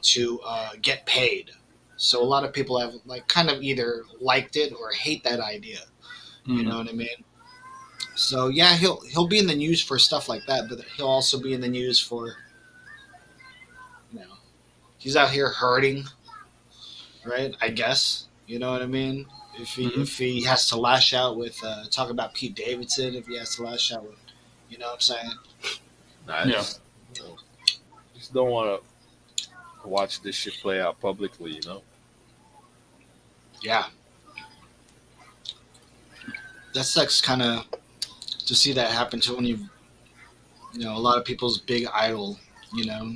to get paid. So a lot of people have like kind of either liked it or hate that idea. You Mm-hmm. know what I mean? So yeah, he'll be in the news for stuff like that, but he'll also be in the news for, you know he's out here hurting, right? I guess, you know what I mean. Mm-hmm. If he has to lash out with talk about Pete Davidson, if he has to lash out with, you know what I'm saying? Nah, I Yeah. just don't want to watch this shit play out publicly. Yeah, that sucks kind of to see that happen to one of a lot of people's big idol, you know,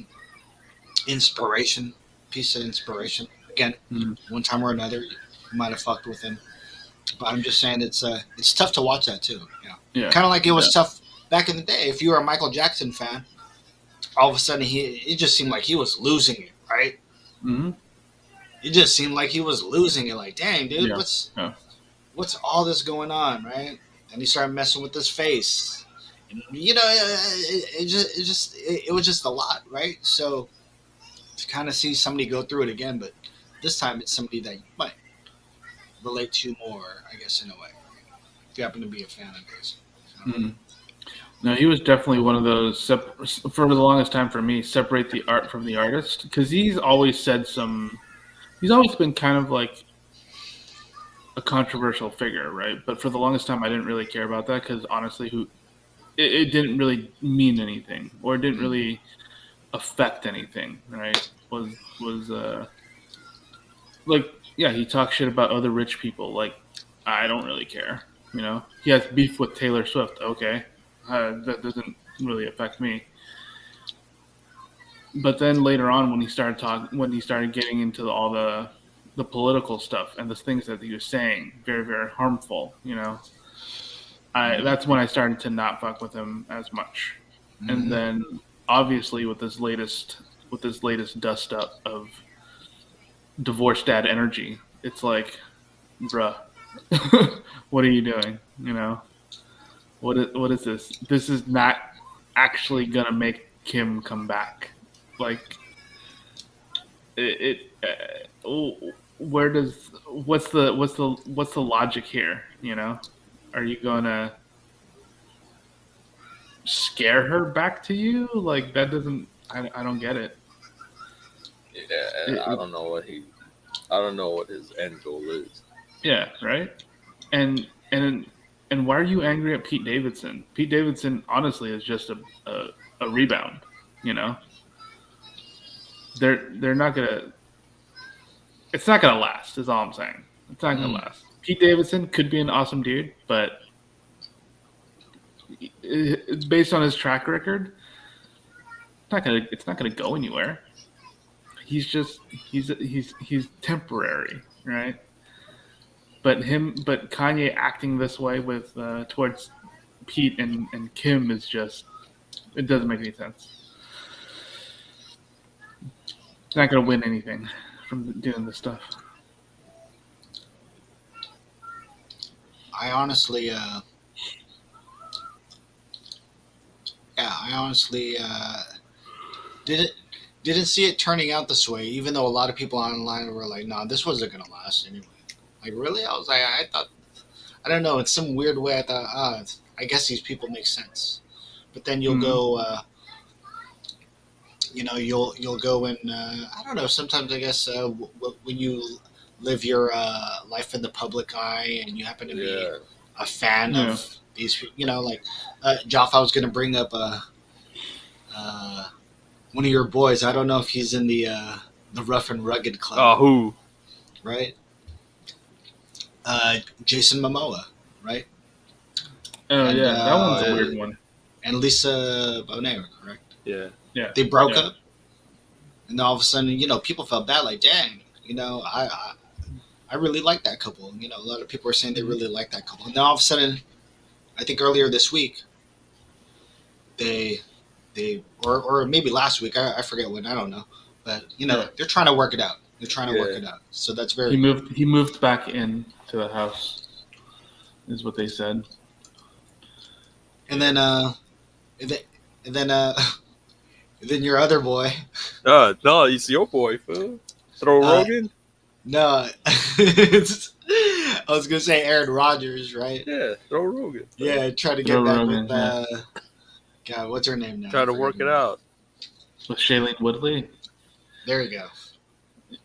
inspiration, piece of inspiration. Again, Mm-hmm. one time or another, you might have fucked with him, but I'm just saying it's tough to watch that too. Yeah. Kind of like it Yeah. was tough back in the day. If you were a Michael Jackson fan, all of a sudden it just seemed like he was losing it, right? Mm-hmm. It just seemed like he was losing it. Like, dang, dude, Yeah. Yeah. what's all this going on, right? And he started messing with his face, and it was just a lot, right? So to kind of see somebody go through it again, but this time it's somebody that you might relate to more, I guess, in a way. If you happen to be a fan of his. Mm-hmm. No, he was definitely one of those for the longest time for me. Separate the art from the artist, because he's always said some. He's always been kind of like a controversial figure, right? But for the longest time, I didn't really care about that because honestly, it didn't really mean anything, or it didn't really affect anything, right? Was like, yeah, he talks shit about other rich people. Like, I don't really care. He has beef with Taylor Swift. Okay, that doesn't really affect me. But then later on, when he started getting into all the political stuff and the things that he was saying, very very harmful. That's when I started to not fuck with him as much. And Mm-hmm. then obviously with this latest dust up of divorce dad energy, it's like, bruh, what are you doing? What is this? This is not actually gonna make Kim come back. Like where does what's the logic here? Are you gonna scare her back to you? Like that doesn't. I don't get it. Yeah, It- I it- don't know I don't know what his end goal is. yeah, right. And and why are you angry at Pete Davidson? Pete Davidson honestly is just a rebound. You know, they're not gonna. It's not gonna last. Is all I'm saying. It's not gonna last. Pete Davidson could be an awesome dude, but based on his track record, it's not gonna go anywhere. He's temporary, right? But Kanye acting this way with towards Pete and Kim is just, it doesn't make any sense. It's not gonna win anything from doing this stuff. I honestly, didn't see it turning out this way. Even though a lot of people online were like, "No, this wasn't gonna last anyway." Like, really? I was like, I thought, I don't know. In some weird way, I thought, I guess these people make sense. But then you'll go, you'll go and I don't know. Sometimes I guess when you live your life in the public eye and you happen to be a fan of these, like Joff, I was going to bring up one of your boys. I don't know if he's in the Rough and Rugged Club. Oh, who? Right? Jason Momoa, right? Oh, and, that one's a weird one. And Lisa Bonet, correct? Yeah. They broke up, and then all of a sudden, people felt bad. Like, dang, I really like that couple. A lot of people are saying they really like that couple. And then all of a sudden, I think earlier this week, they or maybe last week, I forget when, I don't know, but they're trying to work it out. They're trying to work it out. So that's very. He moved back in to the house, is what they said. And then then your other boy. No, it's your boy, fool. Throw Rogan. No, I was gonna say Aaron Rodgers, right? Yeah, throw Rogan. Yeah, try to get back with God, what's her name now? Try to work it out with Shailene Woodley. There you go.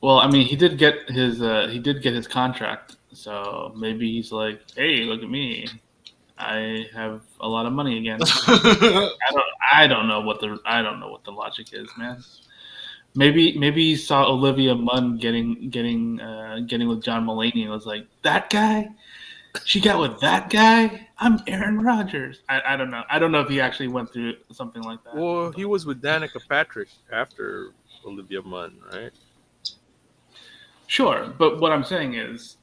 Well, I mean, he did get his contract, so maybe he's like, "Hey, look at me, I have a lot of money again." I don't know what the logic is, man. Maybe he saw Olivia Munn getting with John Mulaney and was like, "That guy, she got with that guy. I'm Aaron Rodgers." I don't know. I don't know if he actually went through something like that. Well, he was with Danica Patrick after Olivia Munn, right? Sure, but what I'm saying is,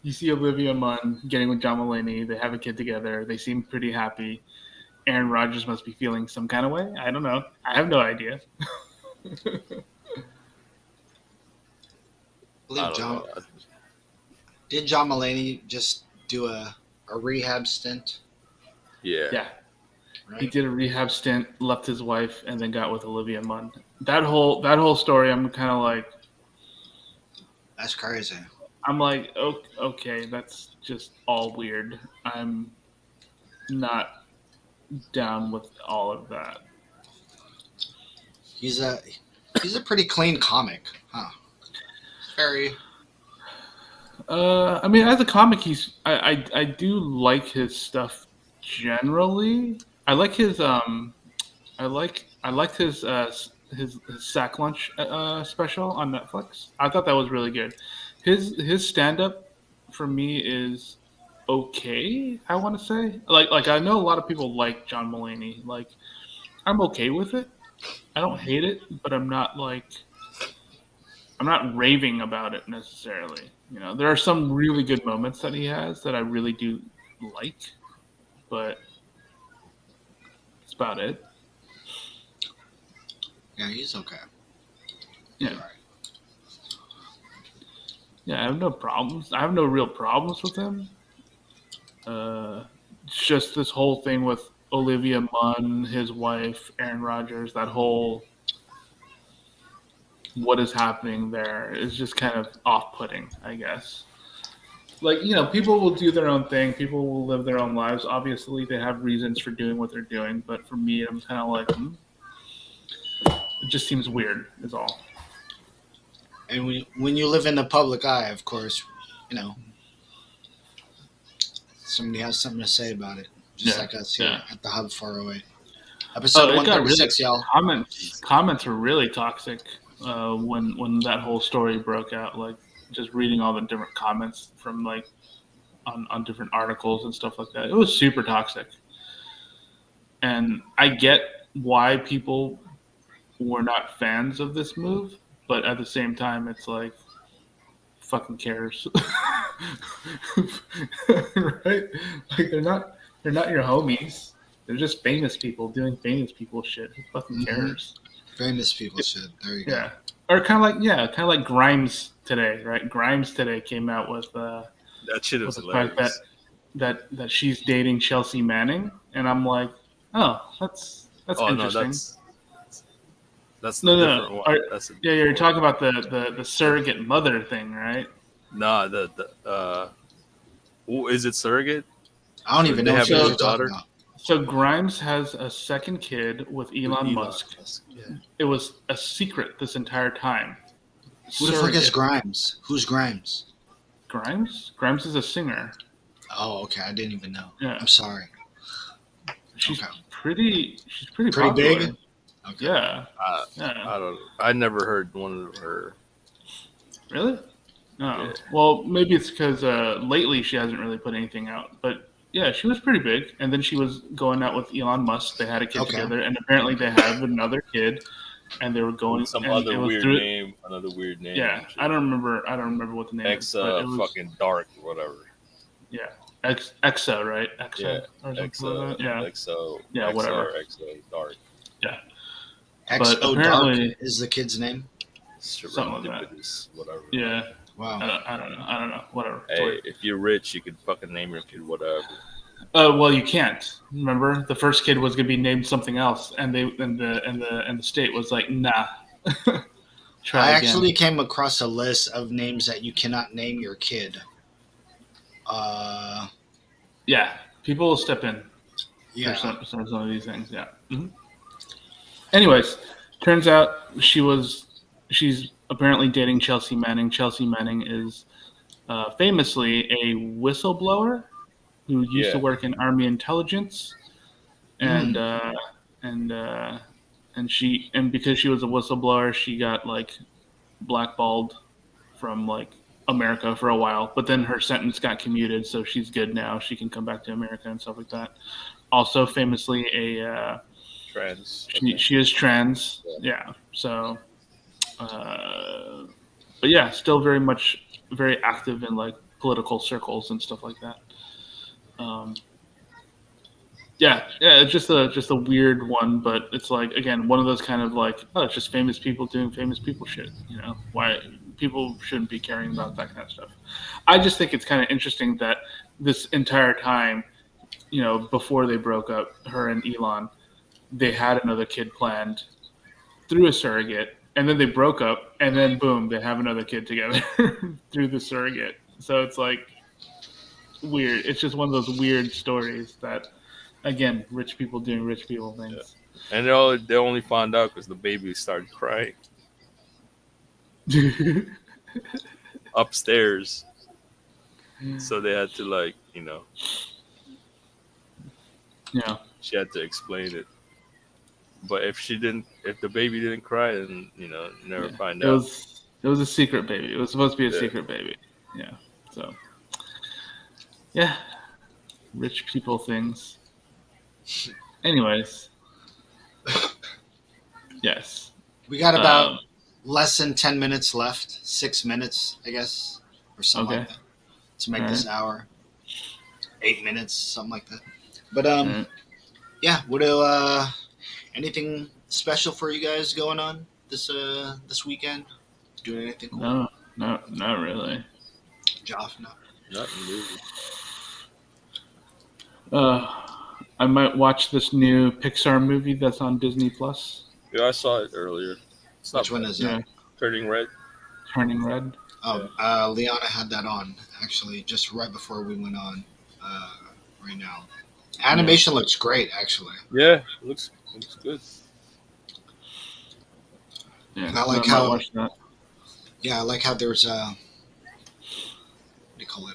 you see Olivia Munn getting with John Mulaney. They have a kid together. They seem pretty happy. Aaron Rodgers must be feeling some kind of way. I don't know. I have no idea. Did John Mulaney just do a rehab stint? Yeah. Right? He did a rehab stint, left his wife, and then got with Olivia Munn. That whole story, I'm kind of like, that's crazy. I'm like, okay, that's just all weird. I'm not down with all of that. He's a pretty clean comic, huh? Very. I mean, as a comic, I do like his stuff generally. I like his I liked his sack lunch special on Netflix. I thought that was really good. His stand up for me is okay, I want to say. Like I know a lot of people like John Mulaney. Like, I'm okay with it. I don't hate it, but I'm not raving about it necessarily. There are some really good moments that he has that I really do like, but that's about it. Yeah, he's okay. Yeah. Yeah, I have no problems. I have no real problems with him. It's just this whole thing with Olivia Munn, his wife, Aaron Rodgers, that whole what is happening there is just kind of off-putting, I guess. Like, people will do their own thing. People will live their own lives. Obviously, they have reasons for doing what they're doing. But for me, I'm kind of like, it just seems weird is all. And when you live in the public eye, of course, somebody has something to say about it. Just like us here at the Hub 408. Episode it got really 136, y'all. comments were really toxic when that whole story broke out. Like just reading all the different comments from like on different articles and stuff like that. It was super toxic, and I get why people were not fans of this move, but at the same time, it's like fucking cares, right? Like they're not your homies. They're just famous people doing famous people shit. Who fucking cares? Famous people shit. There you go. Yeah, or kind of like Grimes today, right? Grimes today came out with That shit was the fact hilarious. that she's dating Chelsea Manning, and I'm like, oh, that's Oh no, interesting. that's No, the no, different no. one. That's a Yeah, you're different talking about the surrogate mother thing, right? one. Nah, is it surrogate? I don't Or even they know have what a you're talking daughter? about. So Grimes has a second kid with With Elon Musk. Yeah. It was a secret this entire time. Who the fuck is Surrogate. Grimes? Who's Grimes? Grimes? Grimes is a singer. Oh, okay. I didn't even know. Yeah. I'm sorry. She's Okay. pretty Pretty popular. big? Okay. Yeah. I Yeah. don't. I never heard one of her. Really? No. Yeah. Well, maybe it's because lately she hasn't really put anything out. But yeah, she was pretty big. And then she was going out with Elon Musk. They had a kid Okay. together, and apparently they have another kid. And they were going Some and other it was weird through, name. Another weird name. Yeah, I don't remember what the name is. But it was, Fucking dark, whatever. Yeah, EXO, right? EXO Yeah, or something XO, like that. Yeah, XO, Yeah, XO, whatever. XO, dark. XO apparently- Dark is the kid's name? Something like that. Whatever. yeah. Wow. I don't know. Whatever. It's Hey, weird. if you're rich, you could fucking name your kid whatever. Well, you can't. Remember, the first kid was gonna be named something else, and the state was like, nah. Try I again. actually came across a list of names that you cannot name your kid. Yeah, people will step in Yeah. for some of these things. Yeah. Anyways, turns out she's apparently dating Chelsea Manning. Chelsea Manning is famously a whistleblower who used to work in Army intelligence, and because she was a whistleblower, she got like blackballed from like America for a while. But then her sentence got commuted, so she's good now. She can come back to America and stuff like that. Also, famously a Trans. she is trans. Yeah. So, but yeah, still very active in like political circles and stuff like that. Yeah, it's just a weird one, but it's like again one of those kind of like, oh, it's just famous people doing famous people shit. You know, why people shouldn't be caring about that kind of stuff. I just think it's kind of interesting that this entire time, you know, before they broke up, her and Elon, they had another kid planned through a surrogate, and then they broke up, and then boom, they have another kid together through the surrogate. So it's like weird. It's just one of those weird stories that, again, rich people doing rich people things. Yeah. And they only found out because the baby started crying upstairs. So they had to like, you know, Yeah. she had to explain it. But if the baby didn't cry, then you know, you never find out. It was a secret baby. It was supposed to be a secret baby. Yeah. So. Yeah. Rich people things. Anyways. Yes. We got about less than 10 minutes left. 6 minutes, I guess, or something like that, to make this hour. 8 minutes, something like that. But yeah. What anything special for you guys going on this weekend? Doing anything cool? No, not really. Joff, no. Nothing really. I might watch this new Pixar movie that's on Disney Plus. Yeah, I saw it earlier. It's not Which one bad. is that? Yeah, Turning Red. Turning Red. Oh, Liana had that on actually just right before we went on. Right now, animation looks great. Actually, Yeah, looks good. Yeah, I like might how- watch that. yeah, I like how there's what do you call it?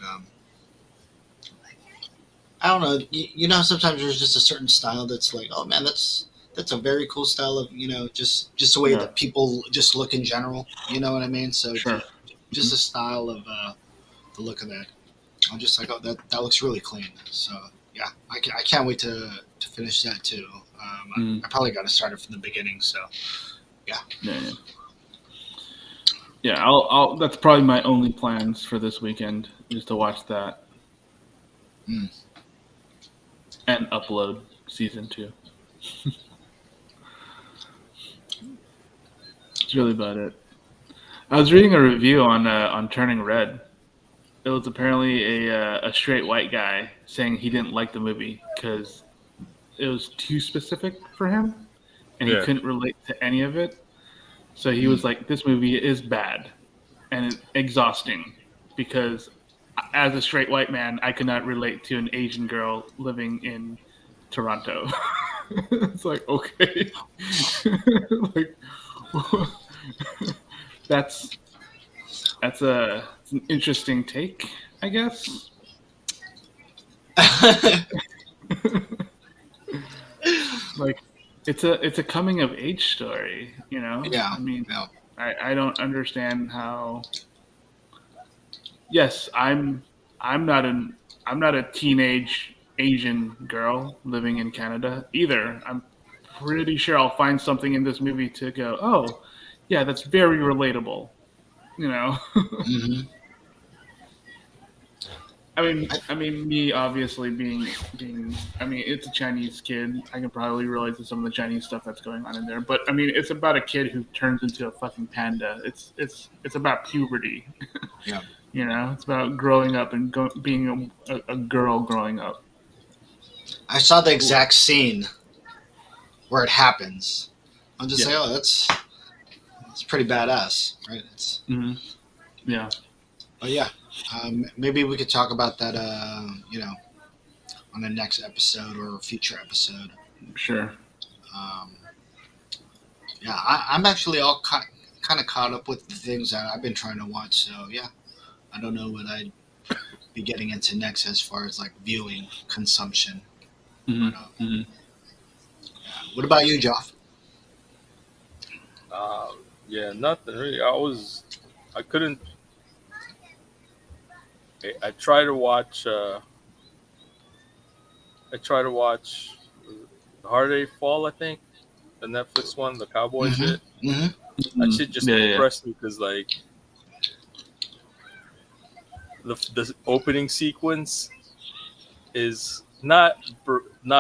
I don't know. You know, sometimes there's just a certain style that's like, oh man, that's that's a very cool style of just the way Yeah. that people just look in general. You know what I mean? So Sure. just a style of the look of that. I'm just like, oh, that looks really clean. So yeah, I can't wait to finish that too. I probably got to start it from the beginning. So Yeah. Yeah, I'll. That's probably my only plans for this weekend is to watch that Mm. and upload season 2. That's really about it. I was reading a review on Turning Red. It was apparently a straight white guy saying he didn't like the movie because it was too specific for him, and he Yeah. couldn't relate to any of it. So he Mm. was like, "This movie is bad and exhausting because as a straight white man, I could not relate to an Asian girl living in Toronto." It's like, okay, like that's it's an interesting take, I guess. Like it's a coming of age story, you know? Yeah, I mean, yeah. I don't understand how. Yes, I'm not a teenage Asian girl living in Canada either. I'm pretty sure I'll find something in this movie to go, "Oh, yeah, that's very relatable." You know? Hmm. Me obviously being. I mean, it's a Chinese kid. I can probably relate to some of the Chinese stuff that's going on in there. But I mean, it's about a kid who turns into a fucking panda. It's about puberty. Yeah. You know, it's about growing up and being a girl growing up. I saw the exact scene where it happens. I'm just Yeah. like, oh, it's pretty badass, right? It's Hmm. Yeah. But yeah, maybe we could talk about that, on the next episode or a future episode. Sure. Um, yeah, I'm actually all kind of caught up with the things that I've been trying to watch. So yeah, I don't know what I'd be getting into next as far as like viewing consumption. Hmm. But Hmm. yeah. What about you, Joff? Yeah, nothing really. I couldn't. I try to watch. I try to watch Hard Day Fall. I think the Netflix one, the cowboy shit. Mm-hmm. Mm-hmm. That shit just Yeah. Yeah. impressed me because like the opening sequence is not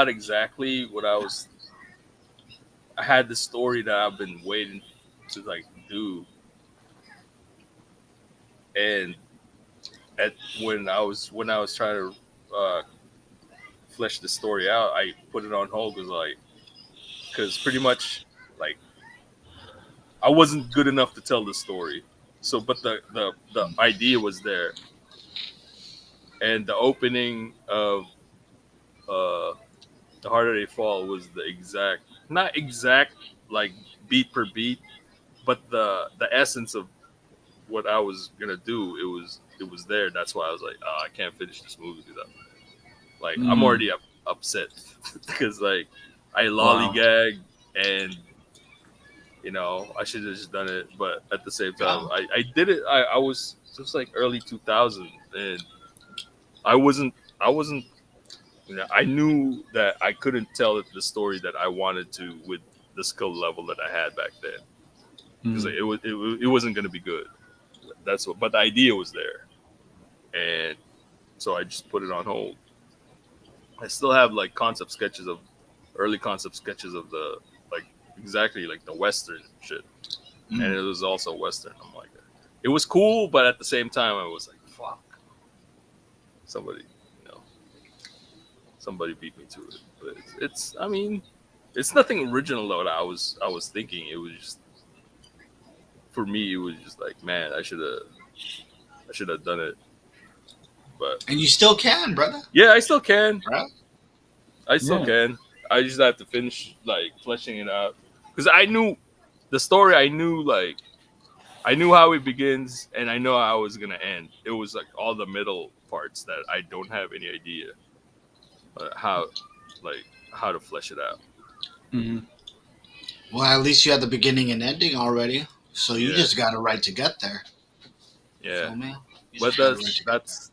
exactly what I was. I had the story that I've been waiting to like do, and at when I was trying to flesh the story out, I put it on hold because pretty much like I wasn't good enough to tell the story. So, but the idea was there, and the opening of uh, the Harder They Fall was the exact, not exact like beat per beat, but the essence of what I was gonna do. It was there. That's why I was like, oh, I can't finish this movie without. Like I'm Mm. already upset because like I Wow. lollygag and I should have just done it, but at the same time, Oh. I did it. I was just like early 2000, and I wasn't. I knew that I couldn't tell it the story that I wanted to with the skill level that I had back then because Mm. it wasn't going to be good. That's what. But the idea was there, and so I just put it on hold. I still have like early concept sketches of the like exactly like the Western shit, and Mm. it was also Western. I'm like, it was cool, but at the same time, I was like, fuck, somebody, you know, somebody beat me to it. But I mean, it's nothing original though. That I was thinking it was just for me. It was just like, man, I should have done it. But And you still can, brother. yeah, I still can. Right? I still Yeah. can. I just have to finish like fleshing it out because I knew the story. I knew how it begins and I know how it was gonna end. It was like all the middle parts that I don't have any idea how like how to flesh it out. Hmm. Well, at least you had the beginning and ending already, so you Yeah. just got it right to get there. Yeah, Feel me? You but just got it right to get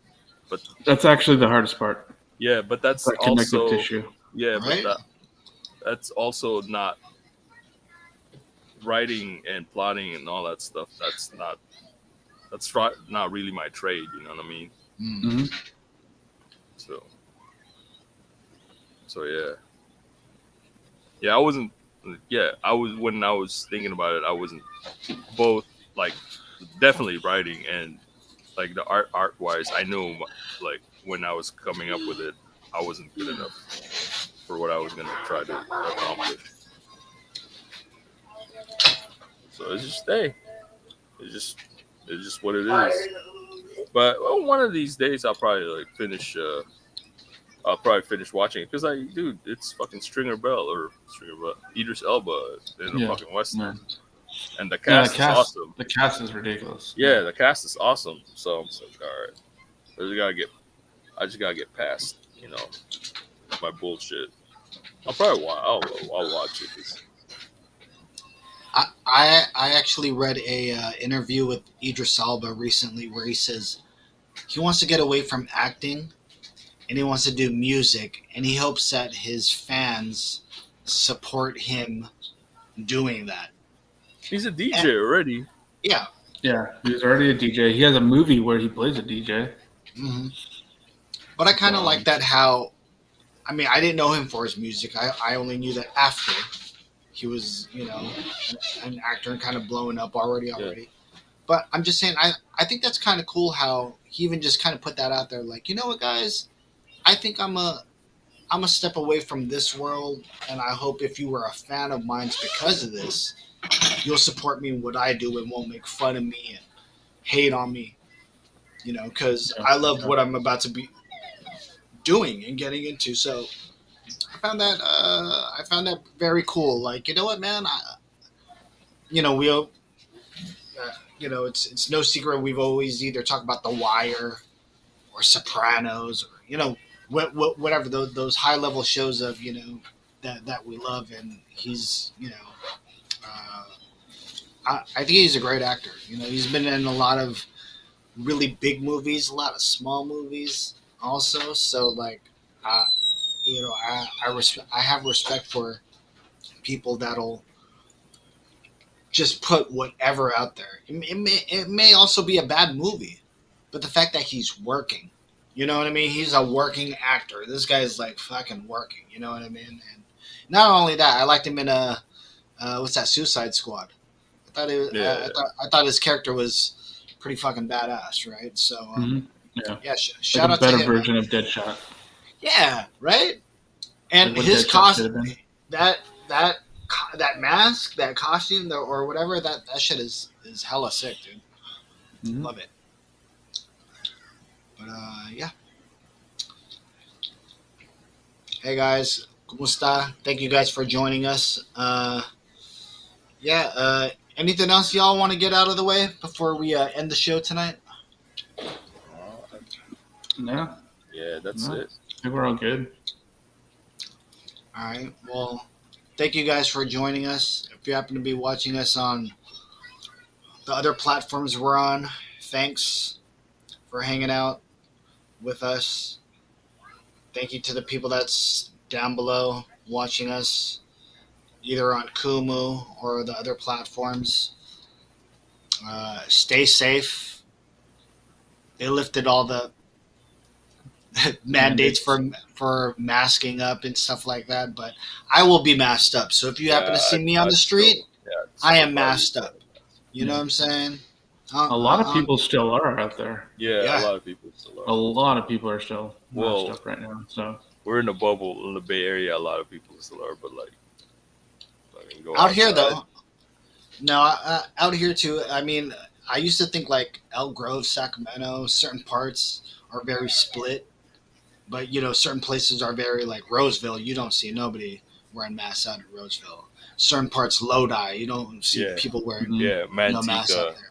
but That's actually the hardest part. yeah, but that's That connective also tissue. yeah, there. Right? that's also not writing and plotting and all that stuff. Not really my trade. You know what I mean? Mm. Hmm. So yeah, yeah. I wasn't. Yeah, I was when I was thinking about it. I wasn't both like definitely writing and like the art wise. I knew like when I was coming up with it, I wasn't good enough for what I was gonna try to accomplish. So it's just hey, it's just what it is. But well, one of these days I'll probably like finish. I'll probably finish watching it because dude, it's fucking Stringer Bell, Idris Elba in a Yeah. fucking western, and the Yeah, cast is awesome. the cast is ridiculous. Yeah, the cast is awesome. So I'm just like, all right, I just gotta get past, my bullshit. I'll watch it. 'Cause, I actually read a interview with Idris Elba recently where he says he wants to get away from acting and he wants to do music, and he hopes that his fans support him doing that. he's a DJ already. Yeah. Yeah, he's already a DJ. He has a movie where he plays a DJ. Hmm. But I kind of like that how, I mean, I didn't know him for his music. I only knew that after he was, an actor and kind of blowing up already. But I'm just saying, I think that's kind of cool how he even just kind of put that out there. Like, you know what, guys? I think I'm a step away from this world, and I hope if you were a fan of mine because of this, you'll support me in what I do and won't make fun of me and hate on me. Because I love what I'm about to be doing and getting into. So I found that very cool. Like, you know what, man? It's no secret we've always either talked about The Wire or Sopranos or whatever those high level shows of that we love, and he's I think he's a great actor. He's been in a lot of really big movies, a lot of small movies also. So like, I have respect for people that'll just put whatever out there. It may also be a bad movie, but the fact that he's working, you know what I mean? He's a working actor. This guy's like fucking working. You know what I mean? And not only that, I liked him in what's that, Suicide Squad. I thought I thought his character was pretty fucking badass, right? So yeah, shout like out a better to him. version of Deadshot. Yeah, right. And Like what his Deadshot costume, should have been. that mask, that costume, or whatever, that shit is hella sick, dude. Mhm. Love it. But yeah. Hey guys, kumusta? Thank you guys for joining us. Anything else y'all want to get out of the way before we end the show tonight? No, Yeah, that's No. it. I think we're all good. All right. Well, thank you guys for joining us. If you happen to be watching us on the other platforms we're on, thanks for hanging out with us. Thank you to the people that's down below watching us, either on Kumu or the other platforms. Stay safe. They lifted all the mandates for masking up and stuff like that, but I will be masked up. So if you happen to see me on the street, I am masked up. You know what I'm saying? A lot of people still are out there. Yeah, a lot of people still A are. lot of people are still Well, masked up right now. So We're in a bubble in the Bay Area. A lot of people still are, but like, fucking go out here outside. though. No, out here too. I mean, I used to think like Elk Grove, Sacramento, certain parts are very split, but certain places are very like Roseville. You don't see nobody wearing masks out in Roseville. Certain parts, Lodi, you don't see Yeah. people wearing Yeah, masks out Manteca. there.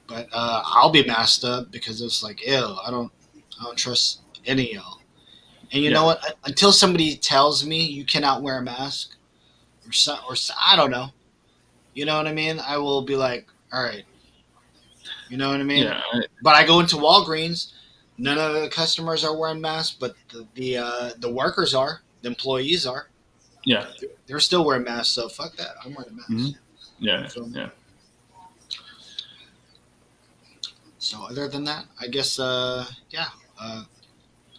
But I'll be masked up because it's like, ew, I don't trust any of y'all. And you know what? Until somebody tells me you cannot wear a mask, I don't know. You know what I mean? I will be like, all right. You know what I mean? Yeah, But I go into Walgreens. None of the customers are wearing masks, but the workers are. The employees are. yeah, They're still wearing masks. So fuck that. I'm wearing a mask. mhm. Yeah, So, yeah. so other than that, I guess yeah.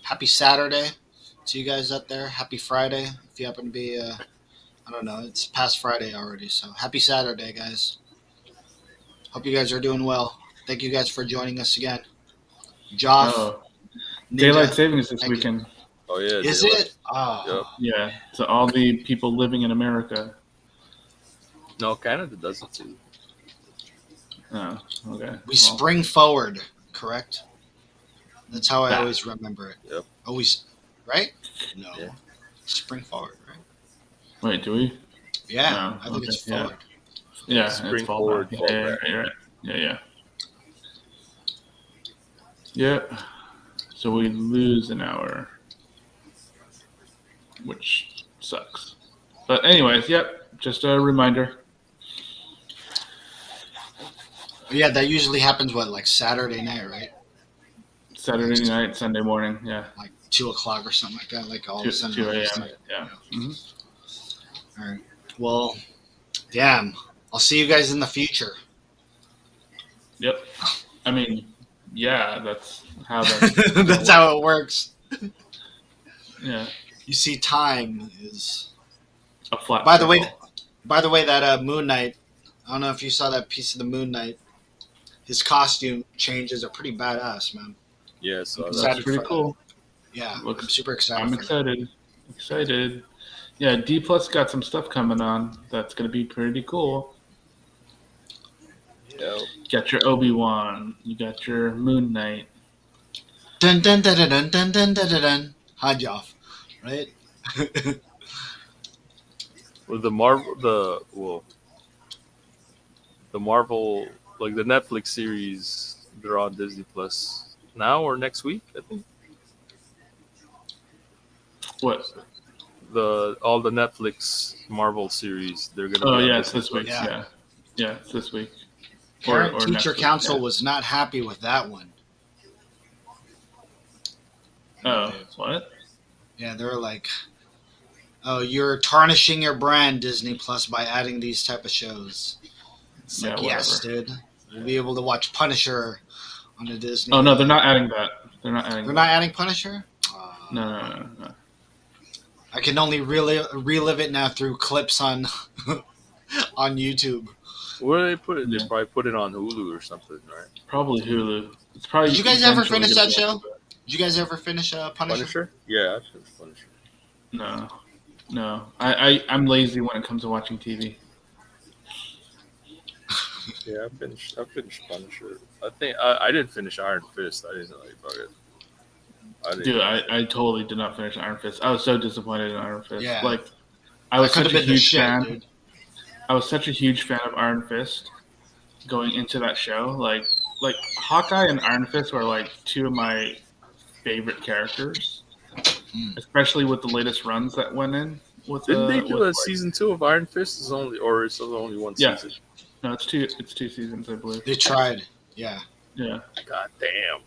Happy Saturday to you guys out there. Happy Friday if you happen to be. I don't know. It's past Friday already. So happy Saturday, guys. Hope you guys are doing well. Thank you guys for joining us again. Joff, Oh, Ninja. daylight savings this Thank you. weekend. Oh yeah. Is daylight. it? Oh. Yep. Yeah, to all the people living in America. No, Canada does it too. Oh, okay. We spring forward, correct? That's how I That. always remember it. Yep. Always, right? No. Yeah. Spring forward, right? Wait, do we? Yeah, No, I think it's okay, yeah. forward. Yeah, Spring it's fall forward, back. fall Yeah, back. yeah, yeah. Yeah. So we lose an hour, which sucks. But anyways, yep. Just a reminder. Yeah, that usually happens, like Saturday night, right? Saturday night, Sunday morning. Yeah. Like 2 o'clock or something like that. Like all of a sudden. 2 a.m. Yeah. Mhm. All right. Well, damn. I'll see you guys in the future. Yep. I mean, yeah, that's how that. That's how it works. Yeah. You see, time is. A flat. By the way, circle. that Moon Knight. I don't know if you saw that piece of the Moon Knight. His costume changes are pretty badass, man. Yeah. So I'm That's excited pretty for cool. Yeah, Looks- I'm super excited. I'm for that. excited. Excited. Yeah, D Plus got some stuff coming on that's gonna be pretty cool. yeah. You got your Obi-Wan, you got your Moon Knight. Dun dun dun dun dun dun dun dun dun. Hajj off, right? Well, the Marvel, like the Netflix series, they're on Disney Plus now or next week, I think. What? All the Netflix Marvel series, they're gonna. Oh be on yeah, it's Disney this week. Plus. Yeah. Yeah, it's this week. Parent or Teacher next week, Council yeah. was not happy with that one. Oh, what? Yeah, they were like, "Oh, you're tarnishing your brand, Disney Plus, by adding these type of shows." It's Yeah, like, yes, dude, we'll be able to watch Punisher on the Disney. Oh no, they're not adding that. They're not adding. They're that. not adding Punisher. No. I can only relive it now through clips on on YouTube. Where do they put it? They Yeah. probably put it on Hulu or something, right? Probably Hulu. It's probably. Did you guys ever eventually finish gonna that be show? on Hulu. Did you guys ever finish Punisher? Punisher? Yeah, I finished Punisher. No. I'm lazy when it comes to watching TV. Yeah, I finished Punisher. I think I didn't finish Iron Fist. I didn't like about it. Dude, I totally did not finish Iron Fist. I was so disappointed in Iron Fist. Yeah. Like, I was That such could have a been the huge shit, fan. dude. I was such a huge fan of Iron Fist going into that show. Like Hawkeye and Iron Fist were like two of my favorite characters, especially with the latest runs that went in. With Didn't they do with, a season 2 of Iron Fist? Is only one Yeah. season? No, it's two seasons, I believe. They tried. Yeah, Yeah, God damn.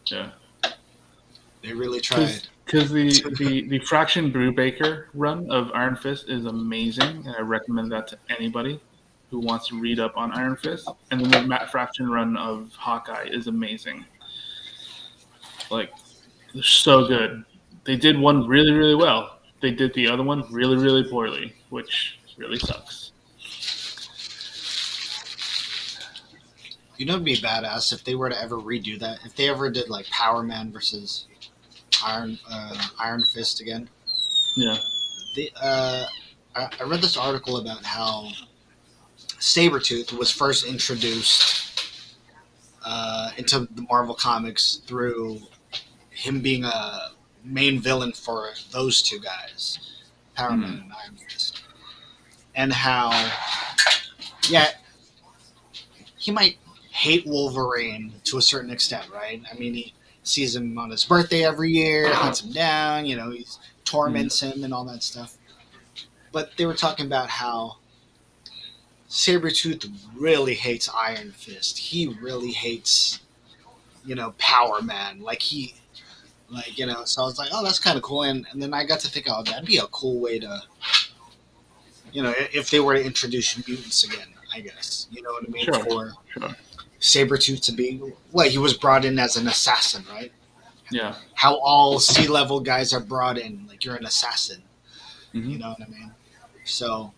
yeah. they really tried. Because the Fraction Brubaker run of Iron Fist is amazing, and I recommend that to anybody who wants to read up on Iron Fist. And then the Matt Fraction run of Hawkeye is amazing. Like, they're so good. They did one really, really well. They did the other one really, really poorly, which really sucks. You know, it'd be badass if they were to ever redo that. If they ever did like Power Man versus Iron Fist again. Yeah. I read this article about how Sabretooth was first introduced into the Marvel Comics through him being a main villain for those two guys, Power Man and Iron Fist, and how, yeah, he might hate Wolverine to a certain extent, right? I mean, he sees him on his birthday every year, hunts him down, he torments him and all that stuff. but they were talking about how Sabretooth really hates Iron Fist. He really hates, Power Man. So I was like, oh, that's kind of cool. And then I got to think, oh, that'd be a cool way to, if they were to introduce mutants again, I guess. You know what I mean? Sure. For Sure. Sabretooth to be, he was brought in as an assassin, right? Yeah. How all C-level guys are brought in, like you're an assassin. Mhm. You know what I mean? So,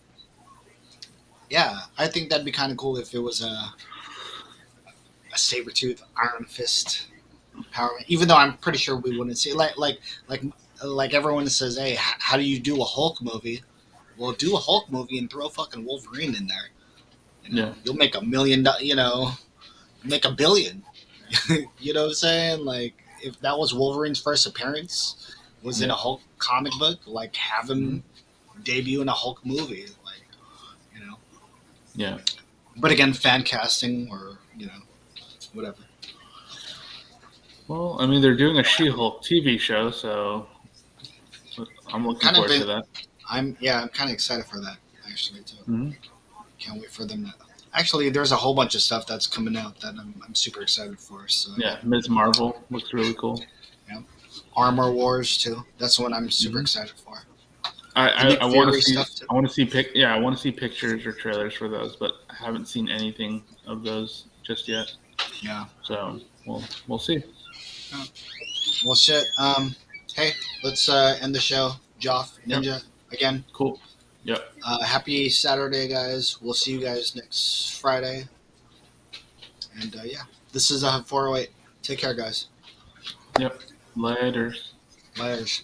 yeah, I think that'd be kind of cool if it was a Sabretooth Iron Fist Power Man. Even though I'm pretty sure we wouldn't see like everyone says, hey, how do you do a Hulk movie? Well, do a Hulk movie and throw fucking Wolverine in there. Yeah. You'll make $1 million. Make $1 billion. You know what I'm saying? Like if that was Wolverine's first appearance, was in a Hulk comic book, like have him debut in a Hulk movie, Yeah. But again, fan casting or whatever. Well, I mean, they're doing a She-Hulk TV show, so I'm looking forward to that. I'm kind of excited for that actually too. Mm-hmm. Can't wait for them to. Actually, there's a whole bunch of stuff that's coming out that I'm super excited for. So Yeah, Ms. Marvel looks really cool. Yeah, Armor Wars too. That's what I'm super excited for. I want to see. I want to see I want to see pictures or trailers for those, but I haven't seen anything of those just yet. Yeah. So we'll see. Well, shit. Hey, let's end the show. Joff, Ninja, again. Cool. Yep. Happy Saturday, guys. We'll see you guys next Friday. And this is 408. Take care, guys. Yep. Laters. Laters.